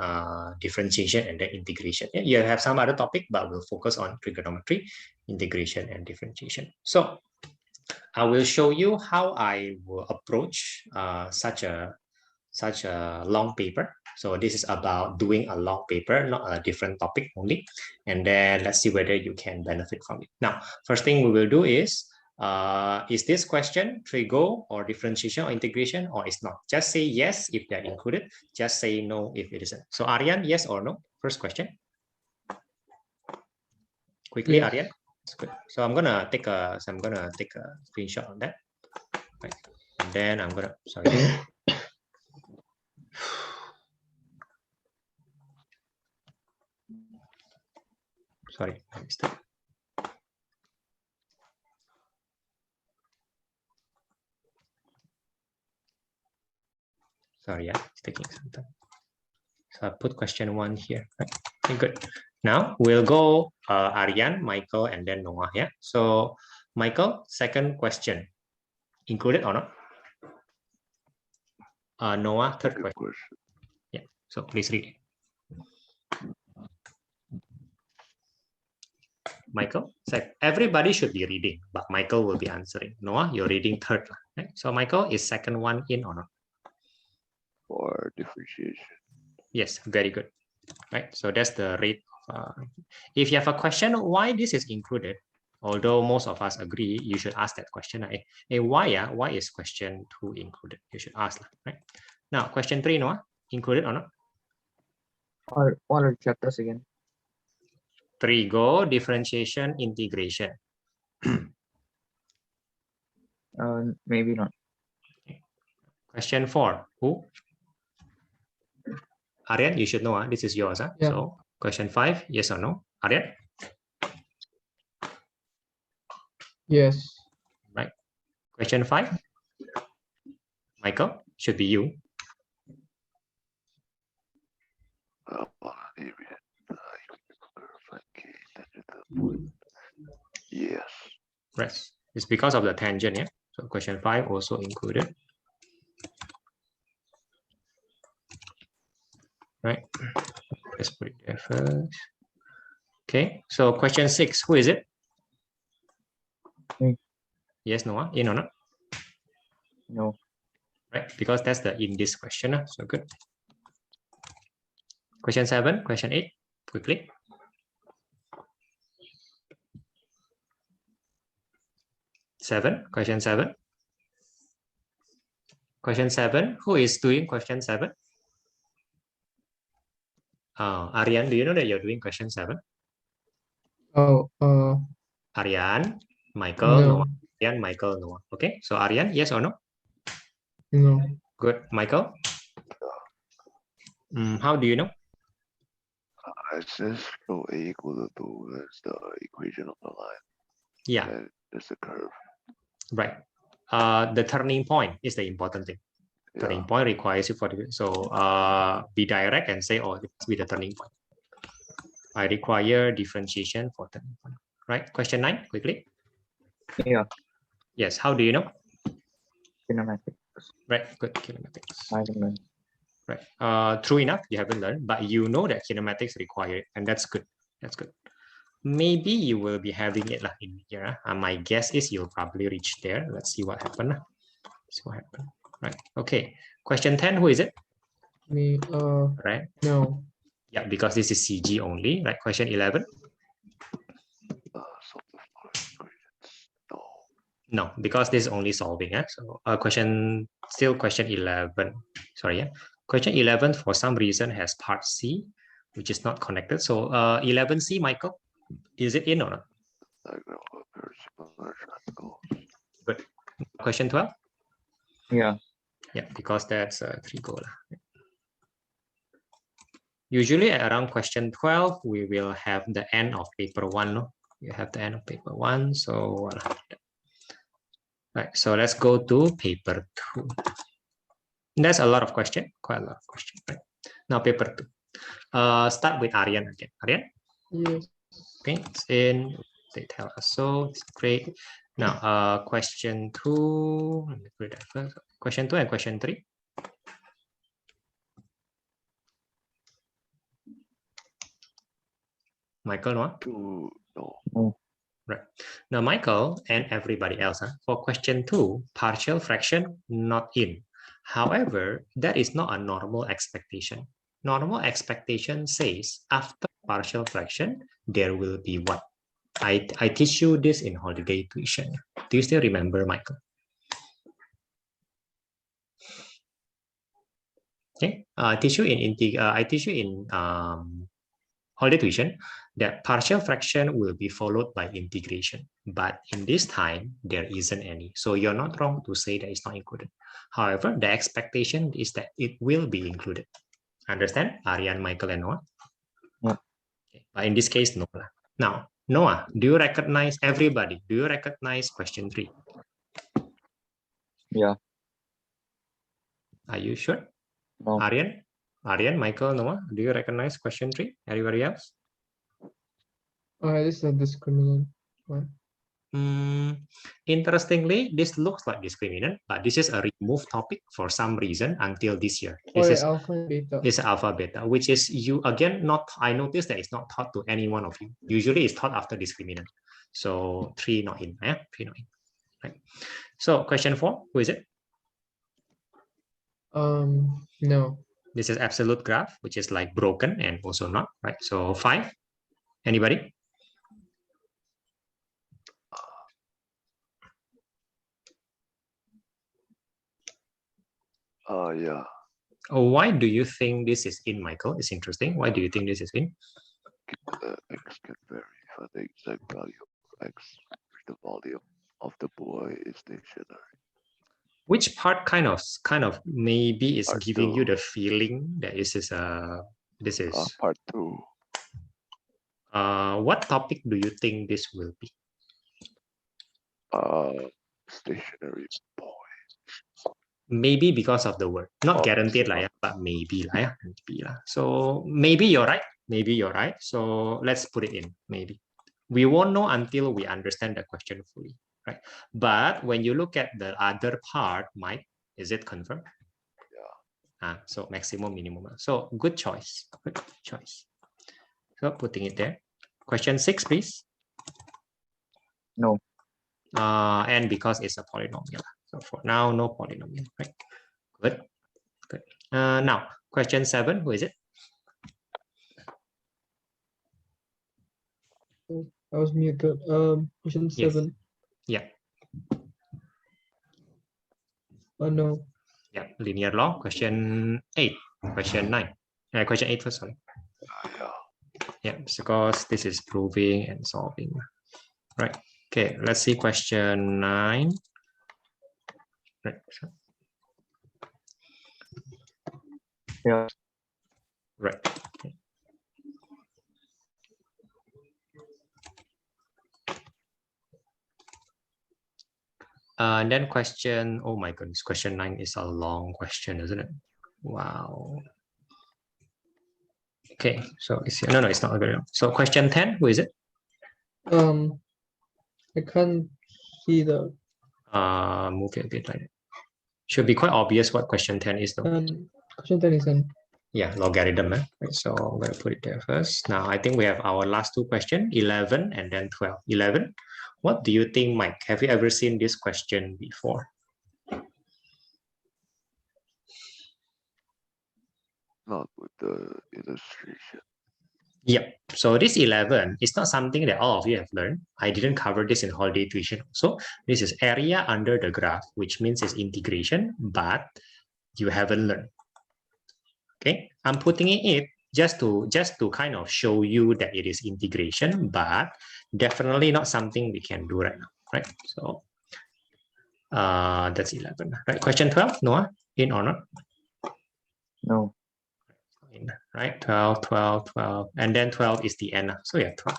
differentiation and then integration. Yeah, you have some other topic, but we'll focus on trigonometry, integration, and differentiation. So I will show you how I will approach such a long paper. So this is about doing a long paper, not a different topic only. And then let's see whether you can benefit from it. Now, first thing we will do is this question trigo or differentiation or integration, or it's not? Just say yes if they're included. Just say no if it isn't. So Aryan, yes or no? First question. Quickly, Yes. Aryan. That's good. So I'm gonna take a screenshot on that. Right. And then I'm gonna sorry, I missed it. Sorry, yeah, it's taking some time. So I put question 1 here. Right. Okay, good. Now we'll go Aryan, Michael, and then Noah. Yeah. So Michael, second question, included or not? Noah, third Good question. question. Yeah. So please read. Michael, everybody should be reading, but Michael will be answering. Noah, you're reading third. Right? So Michael, is second one in or not? For differentiation. Yes, very good. Right. So that's the rate. If you have a question why this is included, although most of us agree, you should ask that question. Why is question 2 included? You should ask, right? Now, question 3, Noah, included or not? What are the chapters again? Trigo, differentiation, integration. Maybe not. Question 4, who? Aryan, you should know. This is yours. Yeah. So question 5, yes or no? Aryan? Yes. Right. Question 5. Michael, should be you. Yes. Right. It's because of the tangent, yeah? So question 5 also included. Right. Let's put it there first. Okay. So question 6, who is it? Me. Yes, Noah, in or not? No. Right, because that's the in this question. So good. Question 7, question 8, quickly. Question 7. Question 7, who is doing question 7? Aryan, do you know that you're doing question 7? Oh, Aryan, Michael, no. Noah. Aryan, Michael, Noah. Okay, so Aryan, yes or no? No. Good. Michael? How do you know? It says rho A equal to 2 is the equation of the line. Yeah. And it's the curve. Right. The turning point is the important thing. Yeah. Turning point requires you for the, so be direct and say, oh, it's with the turning point. I require differentiation for turning point. Right. Question 9, quickly. Yeah. Yes. How do you know? Kinematics. Right. Good. Kinematics. I haven't learned. Right. True enough, you haven't learned, but you know that kinematics require it, and that's good. That's good. Maybe you will be having it in here. My guess is you'll probably reach there. Let's see what happened. See what happened. Right. Okay. Question 10. Who is it? Me. Right. No. Yeah, because this is CG only. Right. Question 11. No, because this is only solving. So question 11. Sorry, yeah. Question 11 for some reason has part C, which is not connected. So 11C, Michael, is it in or not? Good. Question 12? Yeah. Yeah, because that's 3 goal. Usually around question 12, we will have the end of paper 1. No? You have the end of paper 1. So, right. So let's go to paper 2. That's a lot of question, quite a lot of question. Right? Now paper 2. Start with Aryan again. Aryan? Yes. Okay, it's in. They tell us so. It's great. Now, question 2. Let me put that first. Question 2 and question 3. Michael, no? 2, no. No. Right. Now, Michael and everybody else, for question 2, partial fraction not in. However, that is not a normal expectation. Normal expectation says after partial fraction, there will be what? I teach you this in holiday tuition. Do you still remember, Michael? Okay, I teach you in holiday tuition that partial fraction will be followed by integration, but in this time there isn't any. So you're not wrong to say that it's not included. However, the expectation is that it will be included. Understand, Aryan, Michael, and Noah? Yeah. Okay. But in this case, no. Now, Noah, do you recognize everybody? Do you recognize question 3? Yeah. Are you sure? No. Aryan, Michael, Noah, do you recognize question 3? Everybody else? This is a discriminant one. Interestingly, this looks like discriminant, but this is a removed topic for some reason until this year. Oh, This yeah, is alpha and beta. this alpha beta, which is you again not. I noticed that it's not taught to any one of you. Usually, it's taught after discriminant. So 3 not in. 3 not in. Right. So question 4, who is it? No. This is absolute graph, which is like broken and also not right. So 5. Anybody? Yeah. Why do you think this is in, Michael? It's interesting. Why do you think this is in? X can vary for the exact value of X. The volume of the boy is stationary. Which part kind of maybe is Part giving you 2. the feeling that this is Part 2. What topic do you think this will be? Stationary boy. Maybe because of the word, not guaranteed lah, but maybe lah, maybe lah. So maybe you're right. Maybe you're right. So let's put it in. Maybe we won't know until we understand the question fully, right? But when you look at the other part, Mike, is it confirmed? Yeah. So maximum, minimum. So good choice. Good choice. So putting it there. Question 6, please. No. And because it's a polynomial. So for now, no polynomial, right? Good. Good. Now, question 7, who is it? I was muted. Question 7. Yeah. No. Yeah, linear law. Question 8. Question 9. Question 8 first, sorry. Yeah. Yeah, because this is proving and solving. Right. Okay, let's see question 9. Right. Yeah. Right. Okay. And then question, oh my goodness, question 9 is a long question, isn't it? Wow. Okay, so it's no, it's not very long. So question 10, who is it? I can't see the. Move it a bit like that. Should be quite obvious what question 10 is though. Question 10 is in. Yeah, logarithm. Right? So I'm going to put it there first. Now I think we have our last 2 questions, 11 and then 12. 11, what do you think, Mike? Have you ever seen this question before? Not with the illustration. Yep. So this 11 is not something that all of you have learned. I didn't cover this in holiday tuition. So this is area under the graph, which means it's integration, but you haven't learned. Okay, I'm putting it just to kind of show you that it is integration, but definitely not something we can do right now, right? So That's 11. Right. Question 12, Noah, in or not? No. In, right. 12, 12, 12. And then 12 is the end. So yeah, 12.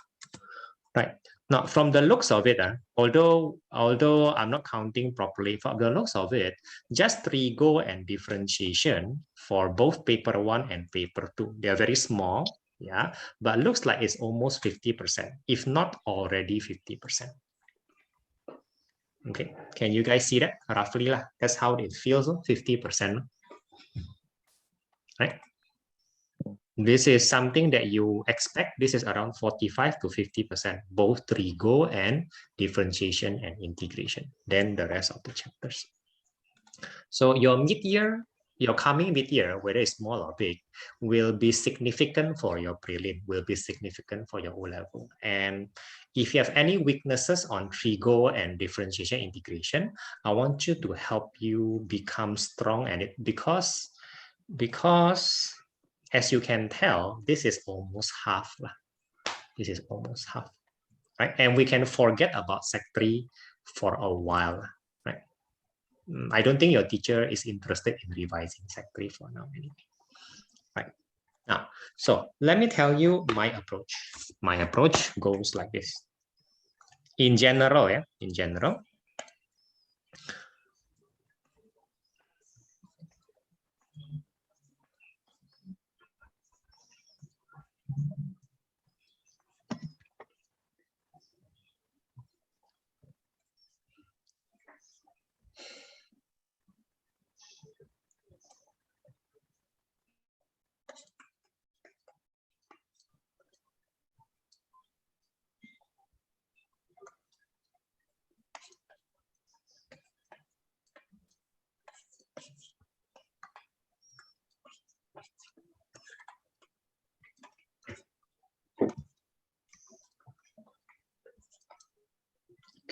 Right. Now, from the looks of it, although I'm not counting properly, from the looks of it, just trigo and differentiation for both paper 1 and paper 2. They are very small, yeah, but looks like it's almost 50%, if not already 50%. Okay, can you guys see that roughly? That's how it feels, 50%. Right? This is something that you expect. This is around 45 to 50%, both trigo and differentiation and integration. Then the rest of the chapters. So your mid-year, your coming mid-year, whether it's small or big, will be significant for your prelim, will be significant for your O-level. And if you have any weaknesses on trigo and differentiation integration, I want you to help you become strong at it because as you can tell, this is almost half. This is almost half, right? And we can forget about Sec 3 for a while, right? I don't think your teacher is interested in revising Sec 3 for now anyway, right? Now, so let me tell you my approach. My approach goes like this. In general, in general,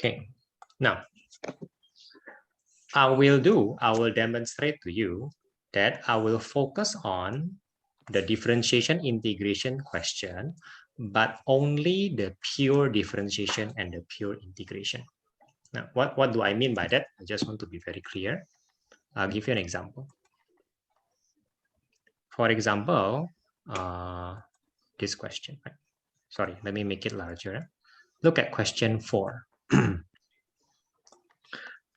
okay. Now, I will demonstrate to you that I will focus on the differentiation integration question, but only the pure differentiation and the pure integration. Now, what do I mean by that? I just want to be very clear. I'll give you an example. For example, this question. Right? Sorry, let me make it larger. Look at question 4.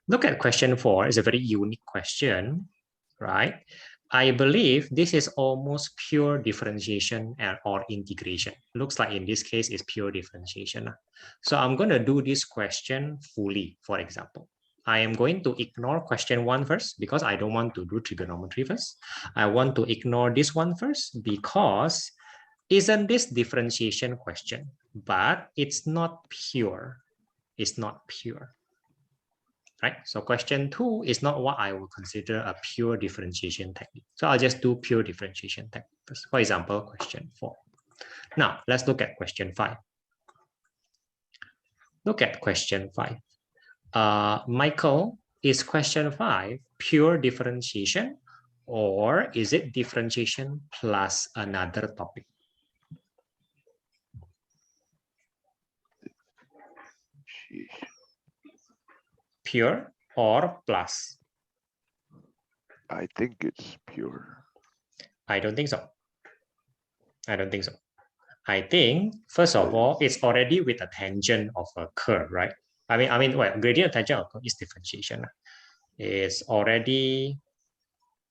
Look at question 4. It's a very unique question, right? I believe this is almost pure differentiation or integration. Looks like in this case it's pure differentiation. So I'm going to do this question fully, for example. I am going to ignore question 1 first because I don't want to do trigonometry first. I want to ignore this one first because isn't this differentiation question, but it's not pure. It's not pure. Right? So question 2 is not what I would consider a pure differentiation technique. So I'll just do pure differentiation techniques. For example, question 4. Now, let's look at question 5. Look at question 5. Michael, is question 5 pure differentiation or is it differentiation plus another topic? Sheesh. Pure or plus? I think it's pure. I don't think so. I don't think so. I think, first of all, it's already with a tangent of a curve, right? I mean, well, gradient of tangent of curve is differentiation. It's already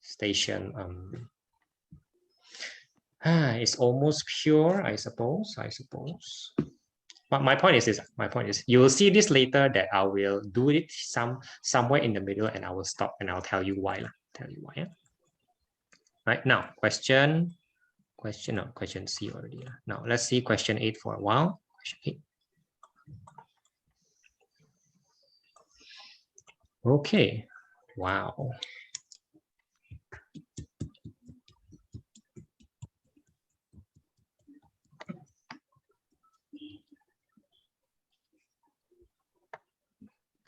station. It's almost pure, I suppose. But my point is this. My point is, you will see this later that I will do it somewhere in the middle, and I will stop and I'll tell you why. Yeah? Right now, question C already. Now let's see question 8 for a while. Question 8. Okay. Wow.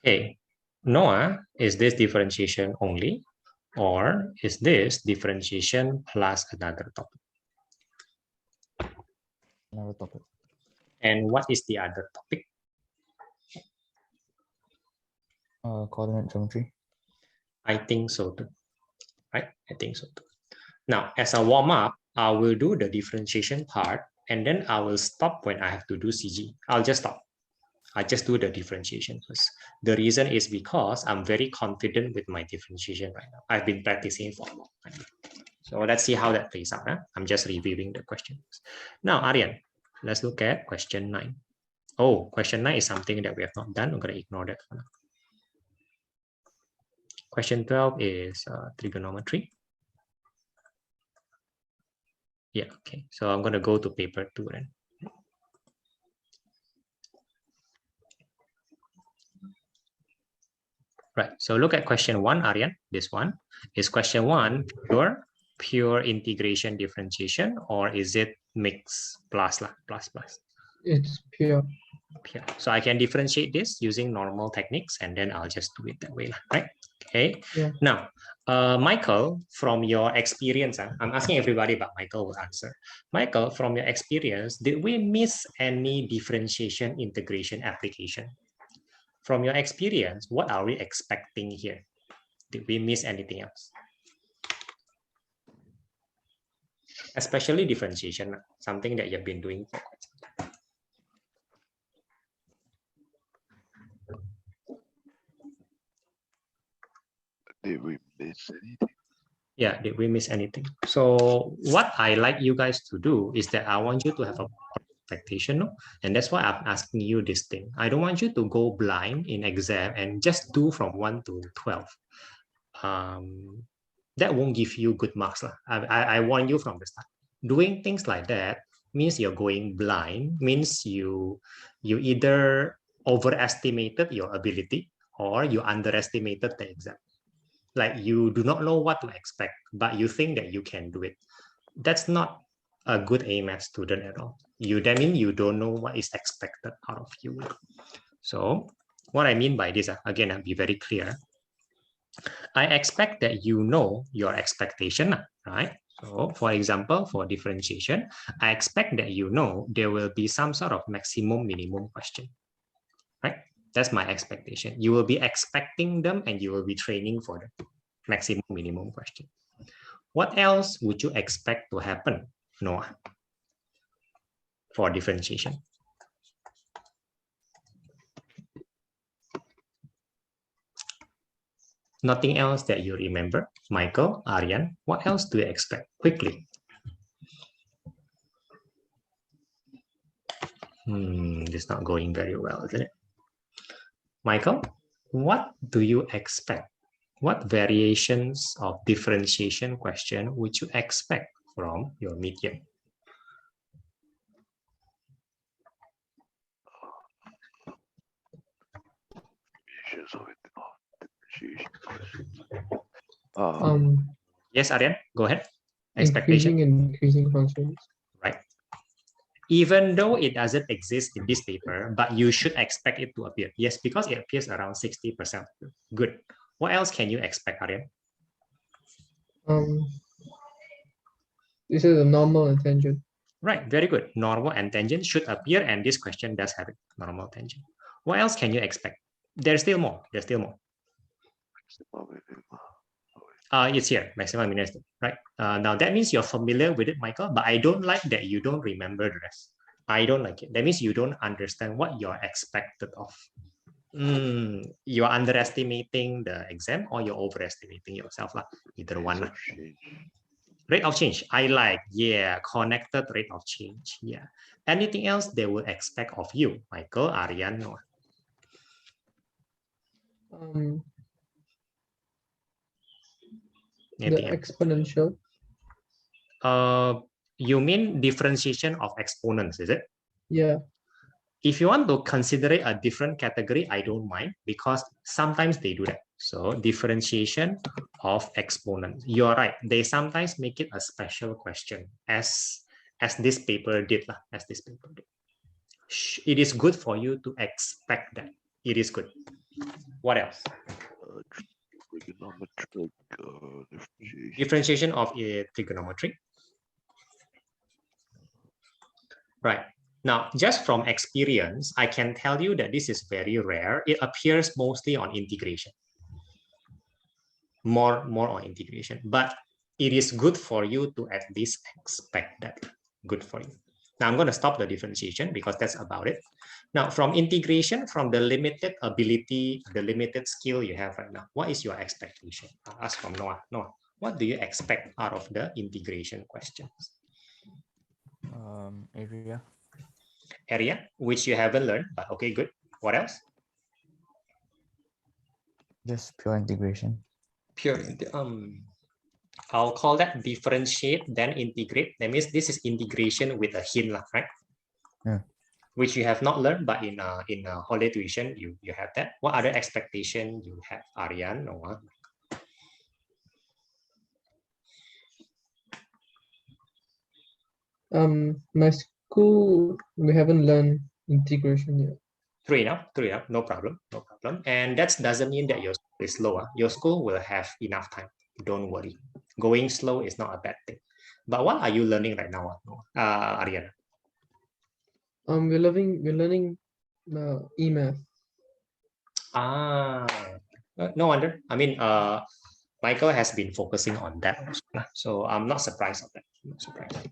Okay. Noah, is this differentiation only, or is this differentiation plus another topic? Another topic. And what is the other topic? Coordinate geometry. I think so too. Right? I think so too. Now, as a warm-up, I will do the differentiation part, and then I will stop when I have to do CG. I'll just stop. I just do the differentiation first. The reason is because I'm very confident with my differentiation right now. I've been practicing for a long time. So let's see how that plays out. Huh? I'm just reviewing the questions. Now, Aryan, let's look at question 9. Oh, question 9 is something that we have not done. I'm going to ignore that for now. Question 12 is trigonometry. Yeah, okay. So I'm going to go to paper 2 then. Right. So look at question 1, Aryan. This one is question 1 pure integration differentiation, or is it mix plus? It's pure. Pure. So I can differentiate this using normal techniques, and then I'll just do it that way, right? Okay. Yeah. Now, Michael, from your experience, I'm asking everybody, but Michael will answer. Michael, from your experience, did we miss any differentiation integration application? From your experience, what are we expecting here? Did we miss anything else? Especially differentiation, something that you've been doing for quite some time. Did we miss anything? Yeah, did we miss anything? So what I like you guys to do is that I want you to have a expectation, no? And that's why I'm asking you this thing. I don't want you to go blind in exam and just do from 1 to 12. That won't give you good marks. I warn you from the start. Doing things like that means you're going blind, means you either overestimated your ability or you underestimated the exam. Like you do not know what to expect, but you think that you can do it. That's not a good AMAT student at all. That means you don't know what is expected out of you. So what I mean by this, again, I'll be very clear. I expect that you know your expectation, right? So for example, for differentiation, I expect that you know there will be some sort of maximum minimum question, right? That's my expectation. You will be expecting them and you will be training for the maximum minimum question. What else would you expect to happen, Noah, for differentiation? Nothing else that you remember? Michael, Aryan, what else do you expect? Quickly. It's not going very well, isn't it? Michael, what do you expect? What variations of differentiation question would you expect from your mid-year? Differentiation questions. Yes, Aryan, go ahead. Increasing and decreasing functions. Right. Even though it doesn't exist in this paper, but you should expect it to appear. Yes, because it appears around 60%. Good. What else can you expect, Aryan? This is a normal and tangent. Right, very good. Normal and tangent should appear, and this question does have it, normal tangent. What else can you expect? There's still more. There's still more. It's here, maximum minimum, right? Now that means you're familiar with it, Michael, but I don't like that you don't remember the rest. I don't like it. That means you don't understand what you're expected of. You're underestimating the exam or you're overestimating yourself. Either one. Rate of change, I like, yeah, connected rate of change, yeah. Anything else they will expect of you, Michael, Aryan, Noah? The exponential. You mean differentiation of exponents, is it? Yeah. If you want to consider it a different category, I don't mind, because sometimes they do that. So differentiation of exponents. You're right. They sometimes make it a special question, as this paper did. It is good for you to expect that. It is good. What else? Trigonometric differentiation of a trigonometry. Right. Now, just from experience, I can tell you that this is very rare. It appears mostly on integration. More on integration, but it is good for you to at least expect that. Good for you. Now I'm going to stop the differentiation because that's about it. Now from integration, from the limited ability, the limited skill you have right now, what is your expectation? I'll ask from Noah. Noah, what do you expect out of the integration questions? Area. Area, which you haven't learned, but okay, good. What else? Just pure integration. Pure, I'll call that differentiate, then integrate. That means this is integration with a hint, right? Yeah. Which you have not learned, but in holiday tuition, you have that. What other expectation you have, Aryan, Noah? My school, we haven't learned integration yet. Three enough, no problem, no problem. And that doesn't mean that your school is slow. Your school will have enough time. Don't worry. Going slow is not a bad thing. But what are you learning right now, Aryan? We're learning e-math. No wonder. I mean, Michael has been focusing on that, so I'm not surprised of that. I'm not surprised.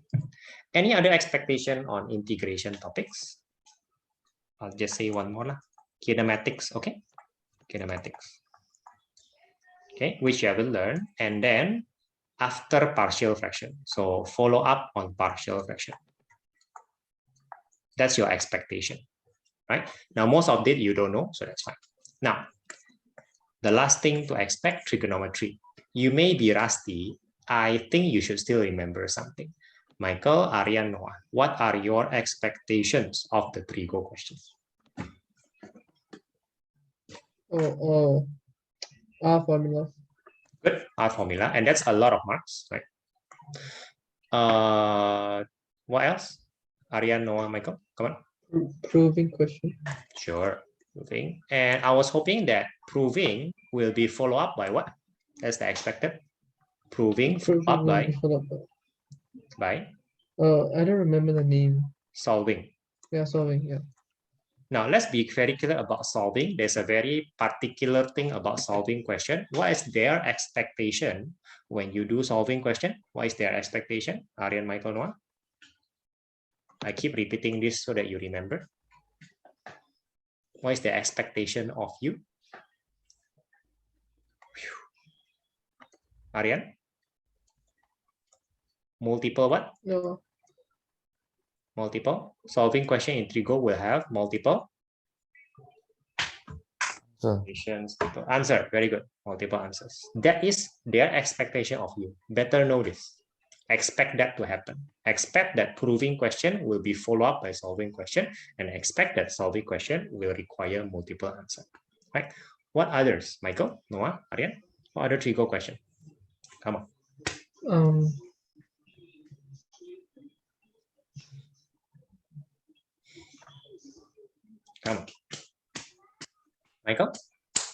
Any other expectation on integration topics? I'll just say one more lah. Kinematics, okay? Kinematics. Okay, which you haven't learned. And then after partial fraction. So follow up on partial fraction. That's your expectation, right? Now, most of it you don't know, so that's fine. Now, the last thing to expect, trigonometry. You may be rusty. I think you should still remember something. Michael, Aryan, Noah, what are your expectations of the trigo questions? R formula. Good, R formula, and that's a lot of marks, right? What else? Aryan, Noah, Michael, come on. Proving question. Sure, proving. And I was hoping that proving will be followed up by what? That's the expected. Proving followed up by? By? I don't remember the name. Solving. Yeah, solving, yeah. Now, let's be very clear about solving. There's a very particular thing about solving question. What is their expectation when you do solving question? What is their expectation? Aryan, Michael, Noah? I keep repeating this so that you remember. What is the expectation of you? Aryan? Multiple what? No. Multiple. Solving question in trigo will have multiple answer. Very good. Multiple answers. That is their expectation of you. Better know this. Expect that to happen. Expect that proving question will be followed up by solving question, and expect that solving question will require multiple answer. Right? What others? Michael, Noah, Aryan? What other trigo question? Come on. Come on. Michael?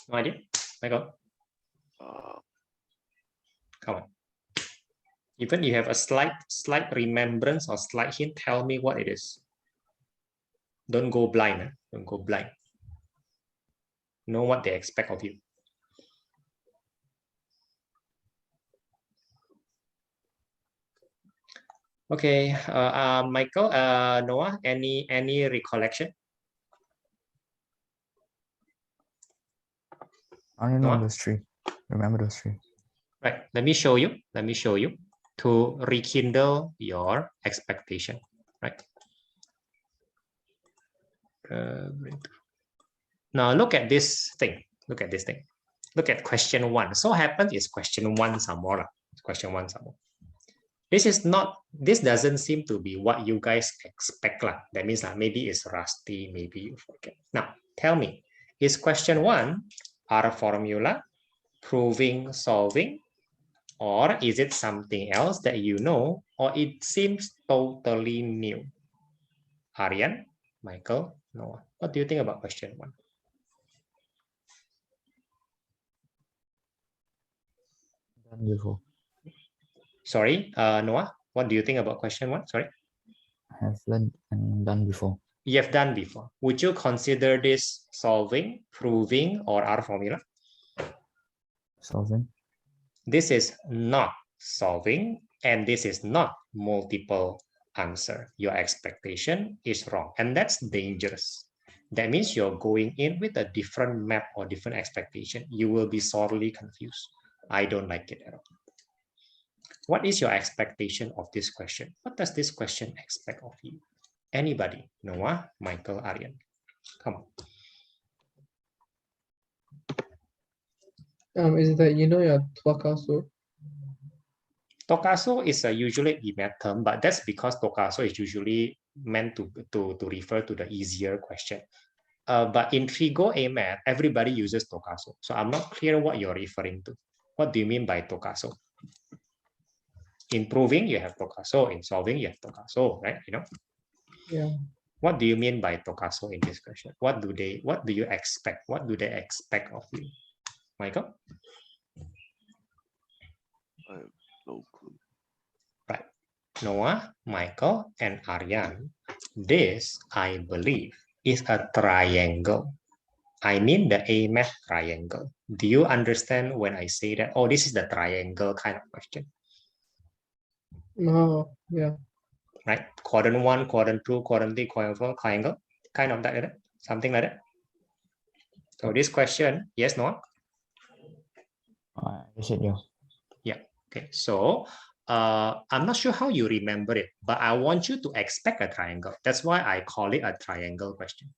No idea? Michael? Come on. Even you have a slight remembrance or slight hint, tell me what it is. Don't go blind. Eh? Don't go blind. Know what they expect of you. Okay, Michael, Noah, any recollection? I only know those three. Remember those three. Right. Let me show you. Let me show you to rekindle your expectation. Right. Now look at this thing. Look at this thing. Look at question 1. So happens is question 1 some more. Question 1 some more. This doesn't seem to be what you guys expect. That means maybe it's rusty, maybe you forget. Now, tell me, is question 1 R formula, proving, solving, or is it something else that you know, or it seems totally new? Aryan, Michael, Noah, what do you think about question 1? Done before. Sorry, Noah, what do you think about question 1? Sorry. have learned and done before. You have done before. Would you consider this solving, proving, or R formula? Solving. This is not solving, and this is not multiple answer. Your expectation is wrong, and that's dangerous. That means you're going in with a different map or different expectation. You will be sorely confused. I don't like it at all. What is your expectation of this question? What does this question expect of you? Anybody? Noah, Michael, Aryan. Come on. Is that your Tokaso? Tokaso is usually a EMAT term, but that's because Tokaso is usually meant to refer to the easier question. But in Figo AMAT, everybody uses Tokaso. So I'm not clear what you're referring to. What do you mean by Tokaso? In proving, you have Tokaso. In solving, you have Tokaso, right? Yeah. What do you mean by Tokaso in this question? What do you expect? What do they expect of you? Michael? I have no clue. Right. Noah, Michael, and Aryan. This, I believe, is a triangle. I mean the AMAT triangle. Do you understand when I say that? Oh, this is the triangle kind of question. Oh, yeah. Right? Quadrant 1, quadrant 2, quadrant 3, quadrant 4, triangle. Kind of that, something like that. So this question, yes, Noah? I said yeah. Yeah. Okay. So I'm not sure how you remember it, but I want you to expect a triangle. That's why I call it a triangle question.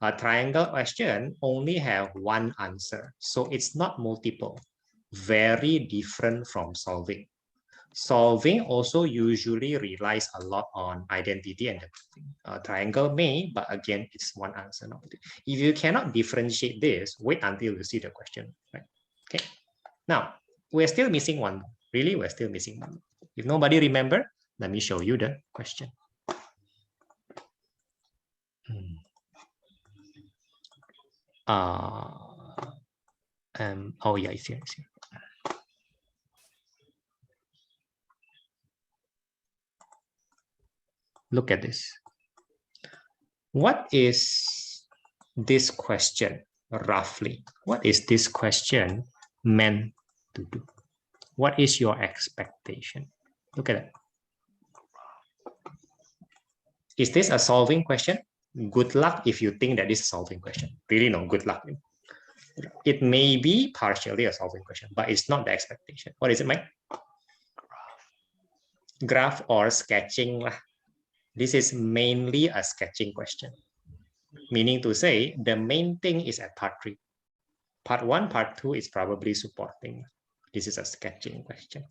A triangle question only have one answer, so it's not multiple. Very different from solving. Solving also usually relies a lot on identity and everything. Triangle may, but again, it's one answer. Not two. If you cannot differentiate this, wait until you see the question. Right? Okay. Now, we're still missing one. Really, we're still missing one. If nobody remember, let me show you the question. Oh yeah, it's here. Look at this. What is this question roughly? What is this question meant to do? What is your expectation? Look at it. Is this a solving question? Good luck if you think that this is a solving question. Really, no, good luck. It may be partially a solving question, but it's not the expectation. What is it, Mike? Graph or sketching. This is mainly a sketching question. Meaning to say, the main thing is at part 3. Part 1, part 2 is probably supporting. This is a sketching question.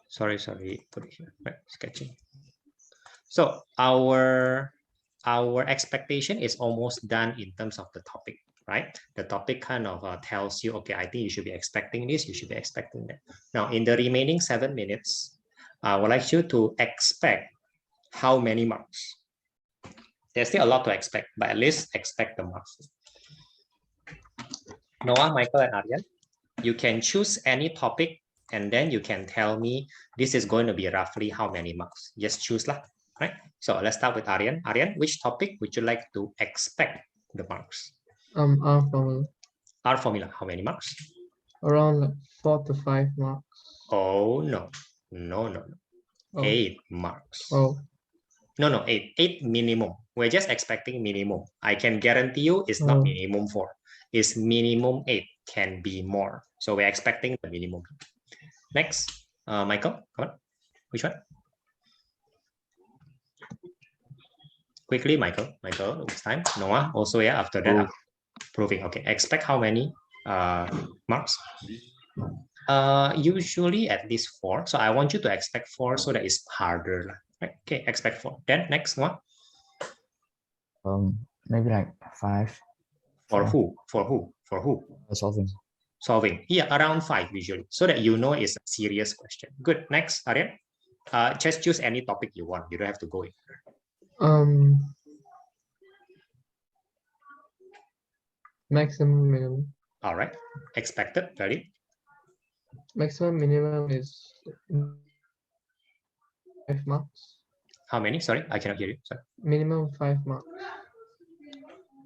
Sorry, put it here. Right, sketching. So our expectation is almost done in terms of the topic, right? The topic kind of tells you, okay, I think you should be expecting this, you should be expecting that. Now, in the remaining 7 minutes, I would like you to expect how many marks. There's still a lot to expect, but at least expect the marks. Noah, Michael, and Aryan, you can choose any topic, and then you can tell me this is going to be roughly how many marks. Just choose lah, right? So let's start with Aryan. Aryan, which topic would you like to expect the marks? R formula. R formula, how many marks? Around like 4 to 5 marks. Oh, no. Oh. 8 marks. Oh. No, 8 minimum. We're just expecting minimum. I can guarantee you it's not minimum 4. It's minimum 8, can be more. So we're expecting the minimum. Next, Michael, come on. Which one? Quickly, Michael, it's time. Noah, also, yeah, after that, proving. Okay, expect how many marks? Usually at least 4. So I want you to expect 4 so that it's harder. Right? Okay, expect 4. Then next one. Maybe like 5. For who? Solving. Yeah, around 5 usually, so that you know it's a serious question. Good. Next, Aryan. Just choose any topic you want. You don't have to go in. Maximum, minimum. All right. Expected. Ready? Maximum minimum is 5 marks. How many? Sorry, I cannot hear you. Sorry. Minimum 5 marks.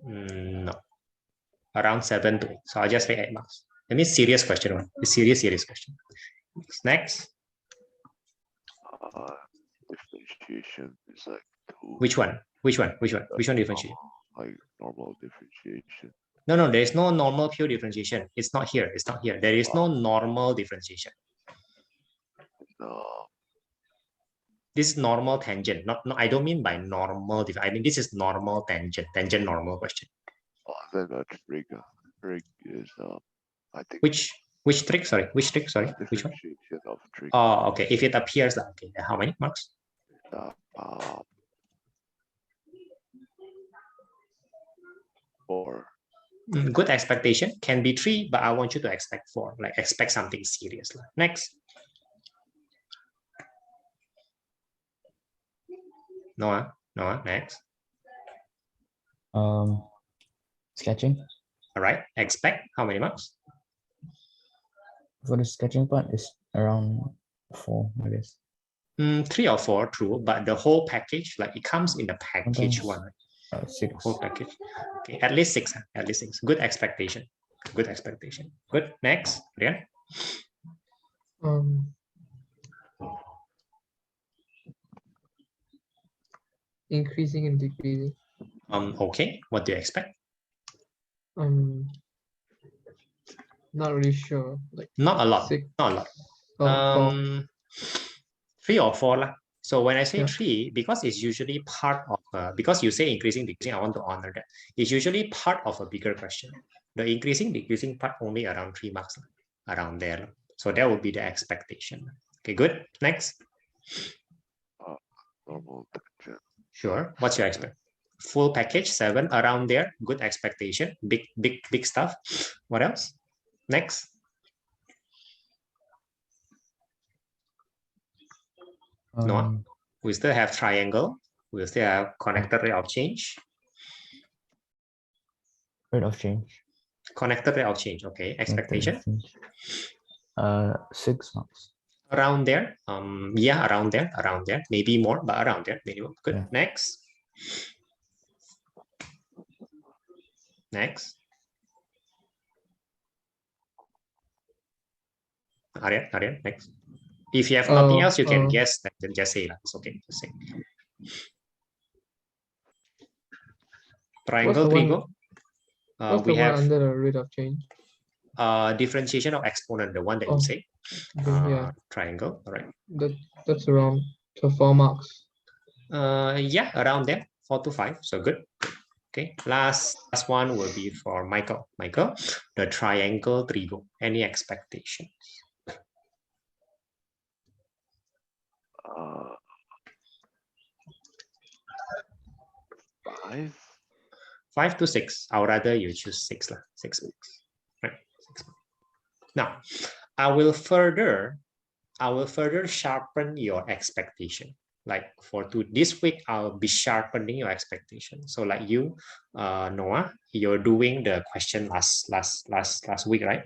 No. Around 7 to 8. So I'll just say 8 marks. That means serious question. One. It's serious question. Next. Differentiation is like two. Which one? Which one differentiation? Like normal differentiation. No, there is no normal pure differentiation. It's not here. It's not here. There is no normal differentiation. No. This is normal tangent. No, I don't mean by normal. I mean, this is normal tangent. Tangent normal question. Then a trig. Trig is I think Which trick? Sorry, which trick? Sorry, which one? differentiation of trig. Oh, okay. If it appears, okay. How many marks? Or Good expectation can be 3, but I want you to expect 4. Like expect something serious. Next. Noah, next. Sketching. All right. Expect how many marks? For the sketching part is around 4, I guess. 3 or 4, true. But the whole package, like it comes in the package Sometimes, one. 6. Whole package. Okay, at least 6. At least 6. Good expectation. Good expectation. Good. Next, Rian. Increasing and decreasing. Okay. What do you expect? Not really sure. Like Not a lot. 6. Not a lot. Oh, 3 or 4 lah. So when I say Yeah. 3, because it's usually part of because you say increasing, decreasing, I want to honor that. It's usually part of a bigger question. The increasing, decreasing part only around 3 marks, around there. So that would be the expectation. Okay, good. Next. normal tangent. Sure. What's your expect? Full package 7 around there. Good expectation. Big stuff. What else? Next. No. We still have triangle. We still have connected rate of change. Rate of change. Connected rate of change. Okay. Expectation. 6 marks. Around there. Yeah, around there. Maybe more, but around there. Minimum. Good. Yeah. Next. Next. Aryan, next. If you have nothing else, you can guess. Then just say that. It's okay. Just say. Triangle, trigo. What's We the one have under the rate of change? differentiation of exponent, the one that you say. Yeah. Triangle. All right. That's around 4 marks. Yeah, around there, 4 to 5. So good. Okay. Last one will be for Michael. Michael, the triangle trigo. Any expectation? 5. 5 to 6. I would rather you choose 6 lah. 6 marks. Right. 6 marks. Now, I will further sharpen your expectation. Like this week, I'll be sharpening your expectation. So like you, Noah, you're doing the question last week, right?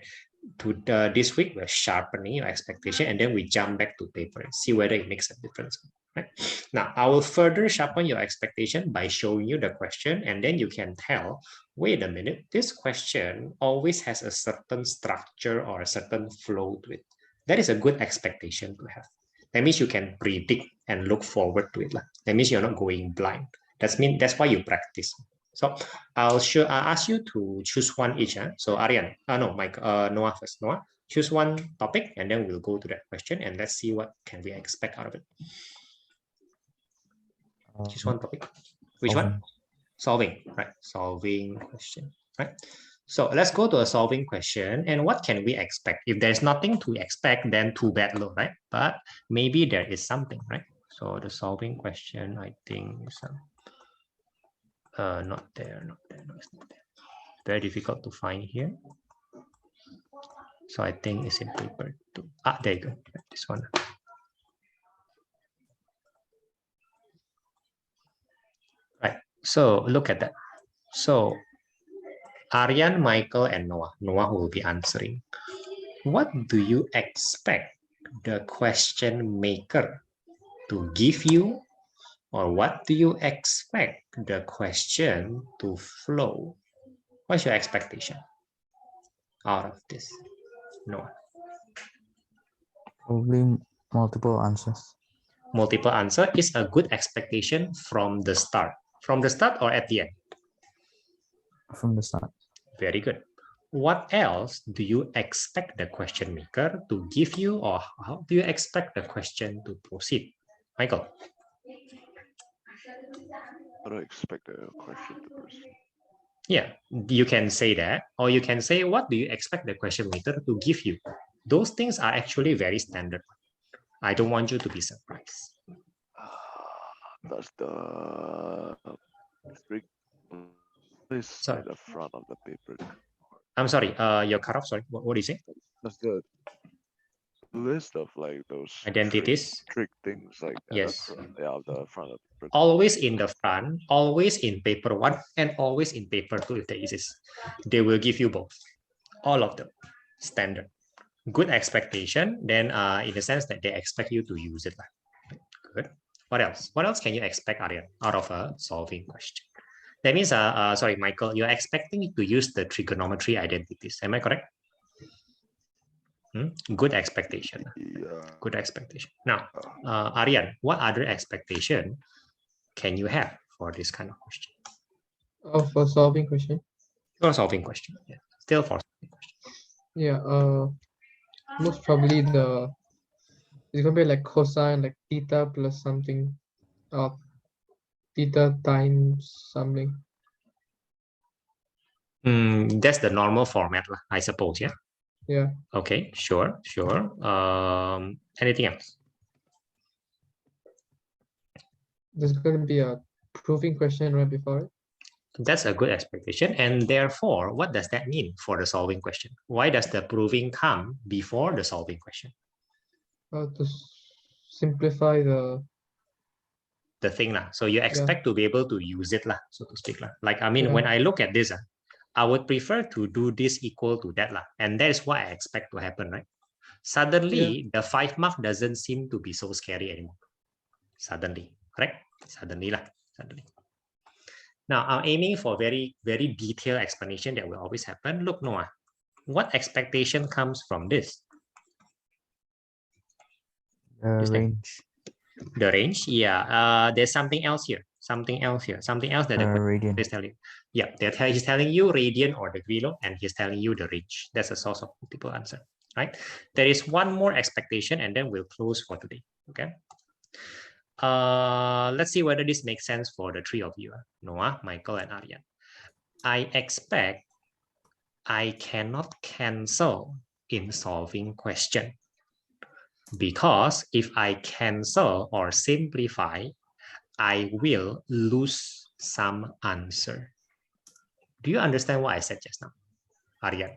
This week, we're sharpening your expectation, and then we jump back to paper and see whether it makes a difference. Right? Now, I will further sharpen your expectation by showing you the question, and then you can tell, wait a minute, this question always has a certain structure or a certain flow to it. That is a good expectation to have. That means you can predict and look forward to it. That means you're not going blind. That's why you practice. So I'll ask you to choose one each. So Aryan, Noah first. Noah, choose one topic, and then we'll go to that question, and let's see what can we expect out of it. Choose one topic. Which one? Solving, right? Solving question, right? So let's go to a solving question. And what can we expect? If there's nothing to expect, then too bad, right? But maybe there is something, right? So the solving question, I think, not there. No, it's not there. Very difficult to find here. So I think it's in paper 2. There you go. This one. Right. So look at that. So Aryan, Michael, and Noah. Noah will be answering. What do you expect the question maker to give you, or what do you expect the question to flow? What's your expectation out of this? Noah. Probably multiple answers. Multiple answer is a good expectation from the start. From the start or at the end? From the start. Very good. What else do you expect the question maker to give you, or how do you expect the question to proceed? Michael. How do I expect a question to proceed? Yeah, you can say that, or you can say, what do you expect the question maker to give you? Those things are actually very standard. I don't want you to be surprised. Does the strict list Sorry. at the front of the paper? I'm sorry, you're cut off. Sorry, what do you say? Does the list of like those Identities? strict things like at Yes. the front of the paper? Always in the front, always in paper 1, and always in paper 2 if there exists. They will give you both. All of them. Standard. Good expectation, then in the sense that they expect you to use it. Good. What else? What else can you expect, Aryan, out of a solving question? That means, sorry, Michael, you're expecting to use the trigonometry identities. Am I correct? Good expectation. Yeah. Good expectation. Now, Aryan, what other expectation can you have for this kind of question? Oh, for solving question. For solving question. Yeah. Still for solving question. Yeah. Most probably it's gonna be like cosine, like theta plus something, theta times something. That's the normal format, I suppose. Yeah. Yeah. Okay. Sure. Anything else? There's gonna be a proving question right before it. That's a good expectation. And therefore, what does that mean for the solving question? Why does the proving come before the solving question? To simplify the thing. So you expect to be able to use it, so to speak. Like, I mean, Yeah. when I look at this, I would prefer to do this equal to that. And that is what I expect to happen, right? Suddenly, the 5 mark doesn't seem to be so scary anymore. Suddenly, correct? Suddenly. Now, I'm aiming for very, very detailed explanation that will always happen. Look, Noah, what expectation comes from this? Range. The range, yeah. There's something else here. Something else that the radian. is telling. Yeah, he's telling you radian or degree law, and he's telling you the range. That's a source of multiple answer, right? There is one more expectation, and then we'll close for today. Okay. Let's see whether this makes sense for the three of you, Noah, Michael, and Aryan. I expect I cannot cancel in solving question, because if I cancel or simplify, I will lose some answer. Do you understand what I said just now, Aryan?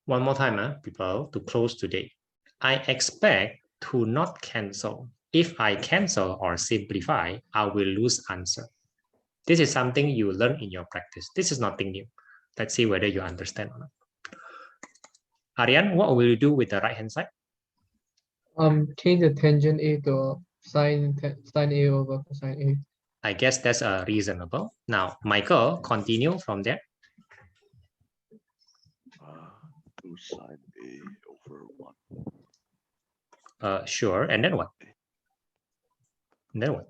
One more time, people, to close today. I expect to not cancel. If I cancel or simplify, I will lose answer. This is something you learn in your practice. This is nothing new. Let's see whether you understand or not. Aryan, what will you do with the right-hand side? Change the tangent A to sine A over cosine A. I guess that's reasonable. Now, Michael, continue from there. 2 sine A over 1. Sure. And then what? Then what?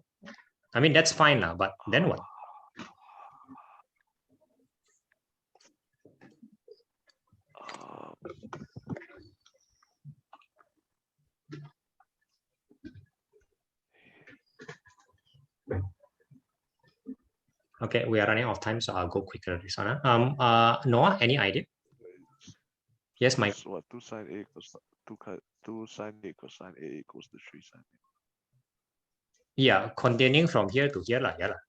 I mean, that's fine now, but then what? Okay, we are running out of time, so I'll go quicker this one. Noah, any idea? Yes, Mike. That's what 2 sine A equals 2 sine A cosine A equals to 3 sine A. Yeah, continuing from here to here lah. Yeah lah.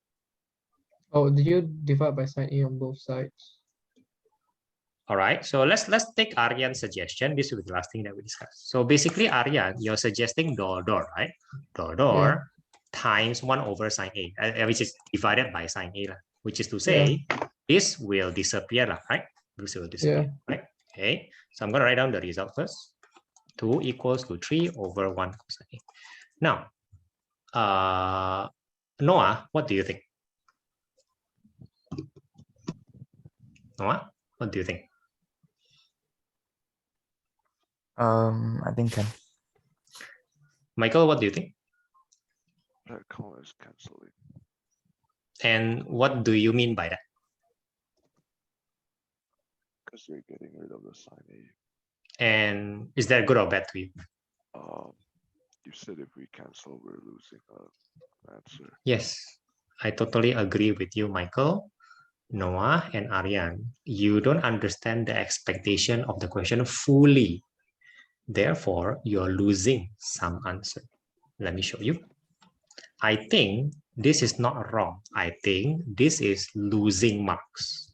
Oh, did you divide by sine A on both sides? All right, so let's take Aryan's suggestion. This will be the last thing that we discuss. So basically, Aryan, you're suggesting door, right? Door times 1 over sine A, which is divided by sine A, which is to say this will disappear, right? This will disappear, right? Okay, so I'm going to write down the result first. 2 equals to 3 over 1 cosine A. Now, Noah, what do you think? Noah, what do you think? I think can. Michael, what do you think? That count as cancelling. And what do you mean by that? Because you're getting rid of the sine A. And is that good or bad to you? You said if we cancel, we're losing an answer. Yes, I totally agree with you, Michael. Noah and Aryan, you don't understand the expectation of the question fully. Therefore, you're losing some answer. Let me show you. I think this is not wrong. I think this is losing marks.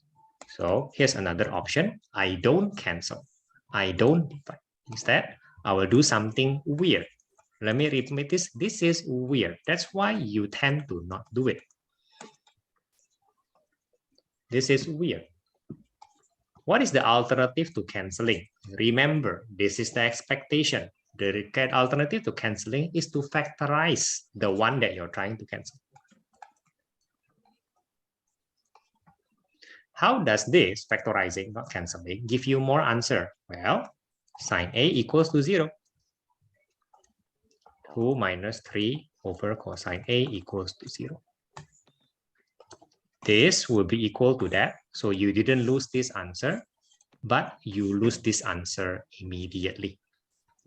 So here's another option. I don't cancel. I don't divide. Instead, I will do something weird. Let me repeat this. This is weird. That's why you tend to not do it. This is weird. What is the alternative to canceling? Remember, this is the expectation. The alternative to canceling is to factorize the one that you're trying to cancel. How does this factorizing, not canceling, give you more answer? Well, sine A equals to 0. 2 minus 3 over cosine A equals to 0. This will be equal to that. So you didn't lose this answer, but you lose this answer immediately.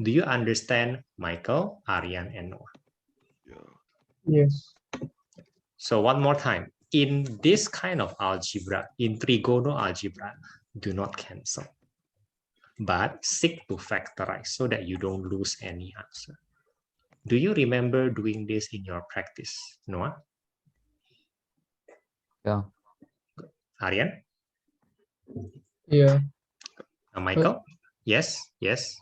Do you understand, Michael, Aryan, and Noah? Yeah. Yes. So one more time. In this kind of algebra, in trigonal algebra, do not cancel, but seek to factorize so that you don't lose any answer. Do you remember doing this in your practice, Noah? Yeah. Aryan? Yeah. Michael? Yes, yes.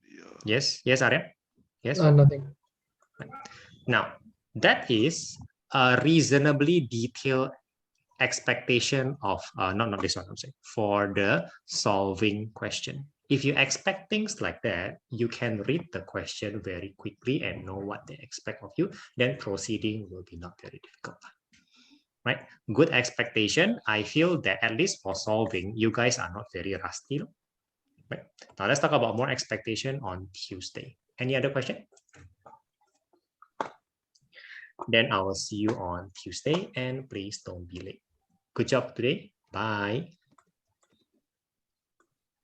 Yeah. Yes, yes, Aryan? Yes? Nothing. Now, that is a reasonably detailed expectation of, not this one, I'm saying, for the solving question. If you expect things like that, you can read the question very quickly and know what they expect of you, then proceeding will be not very difficult. Right? Good expectation. I feel that at least for solving, you guys are not very rusty. Right? Now let's talk about more expectation on Tuesday. Any other question? Then I will see you on Tuesday, and please don't be late. Good job today. Bye.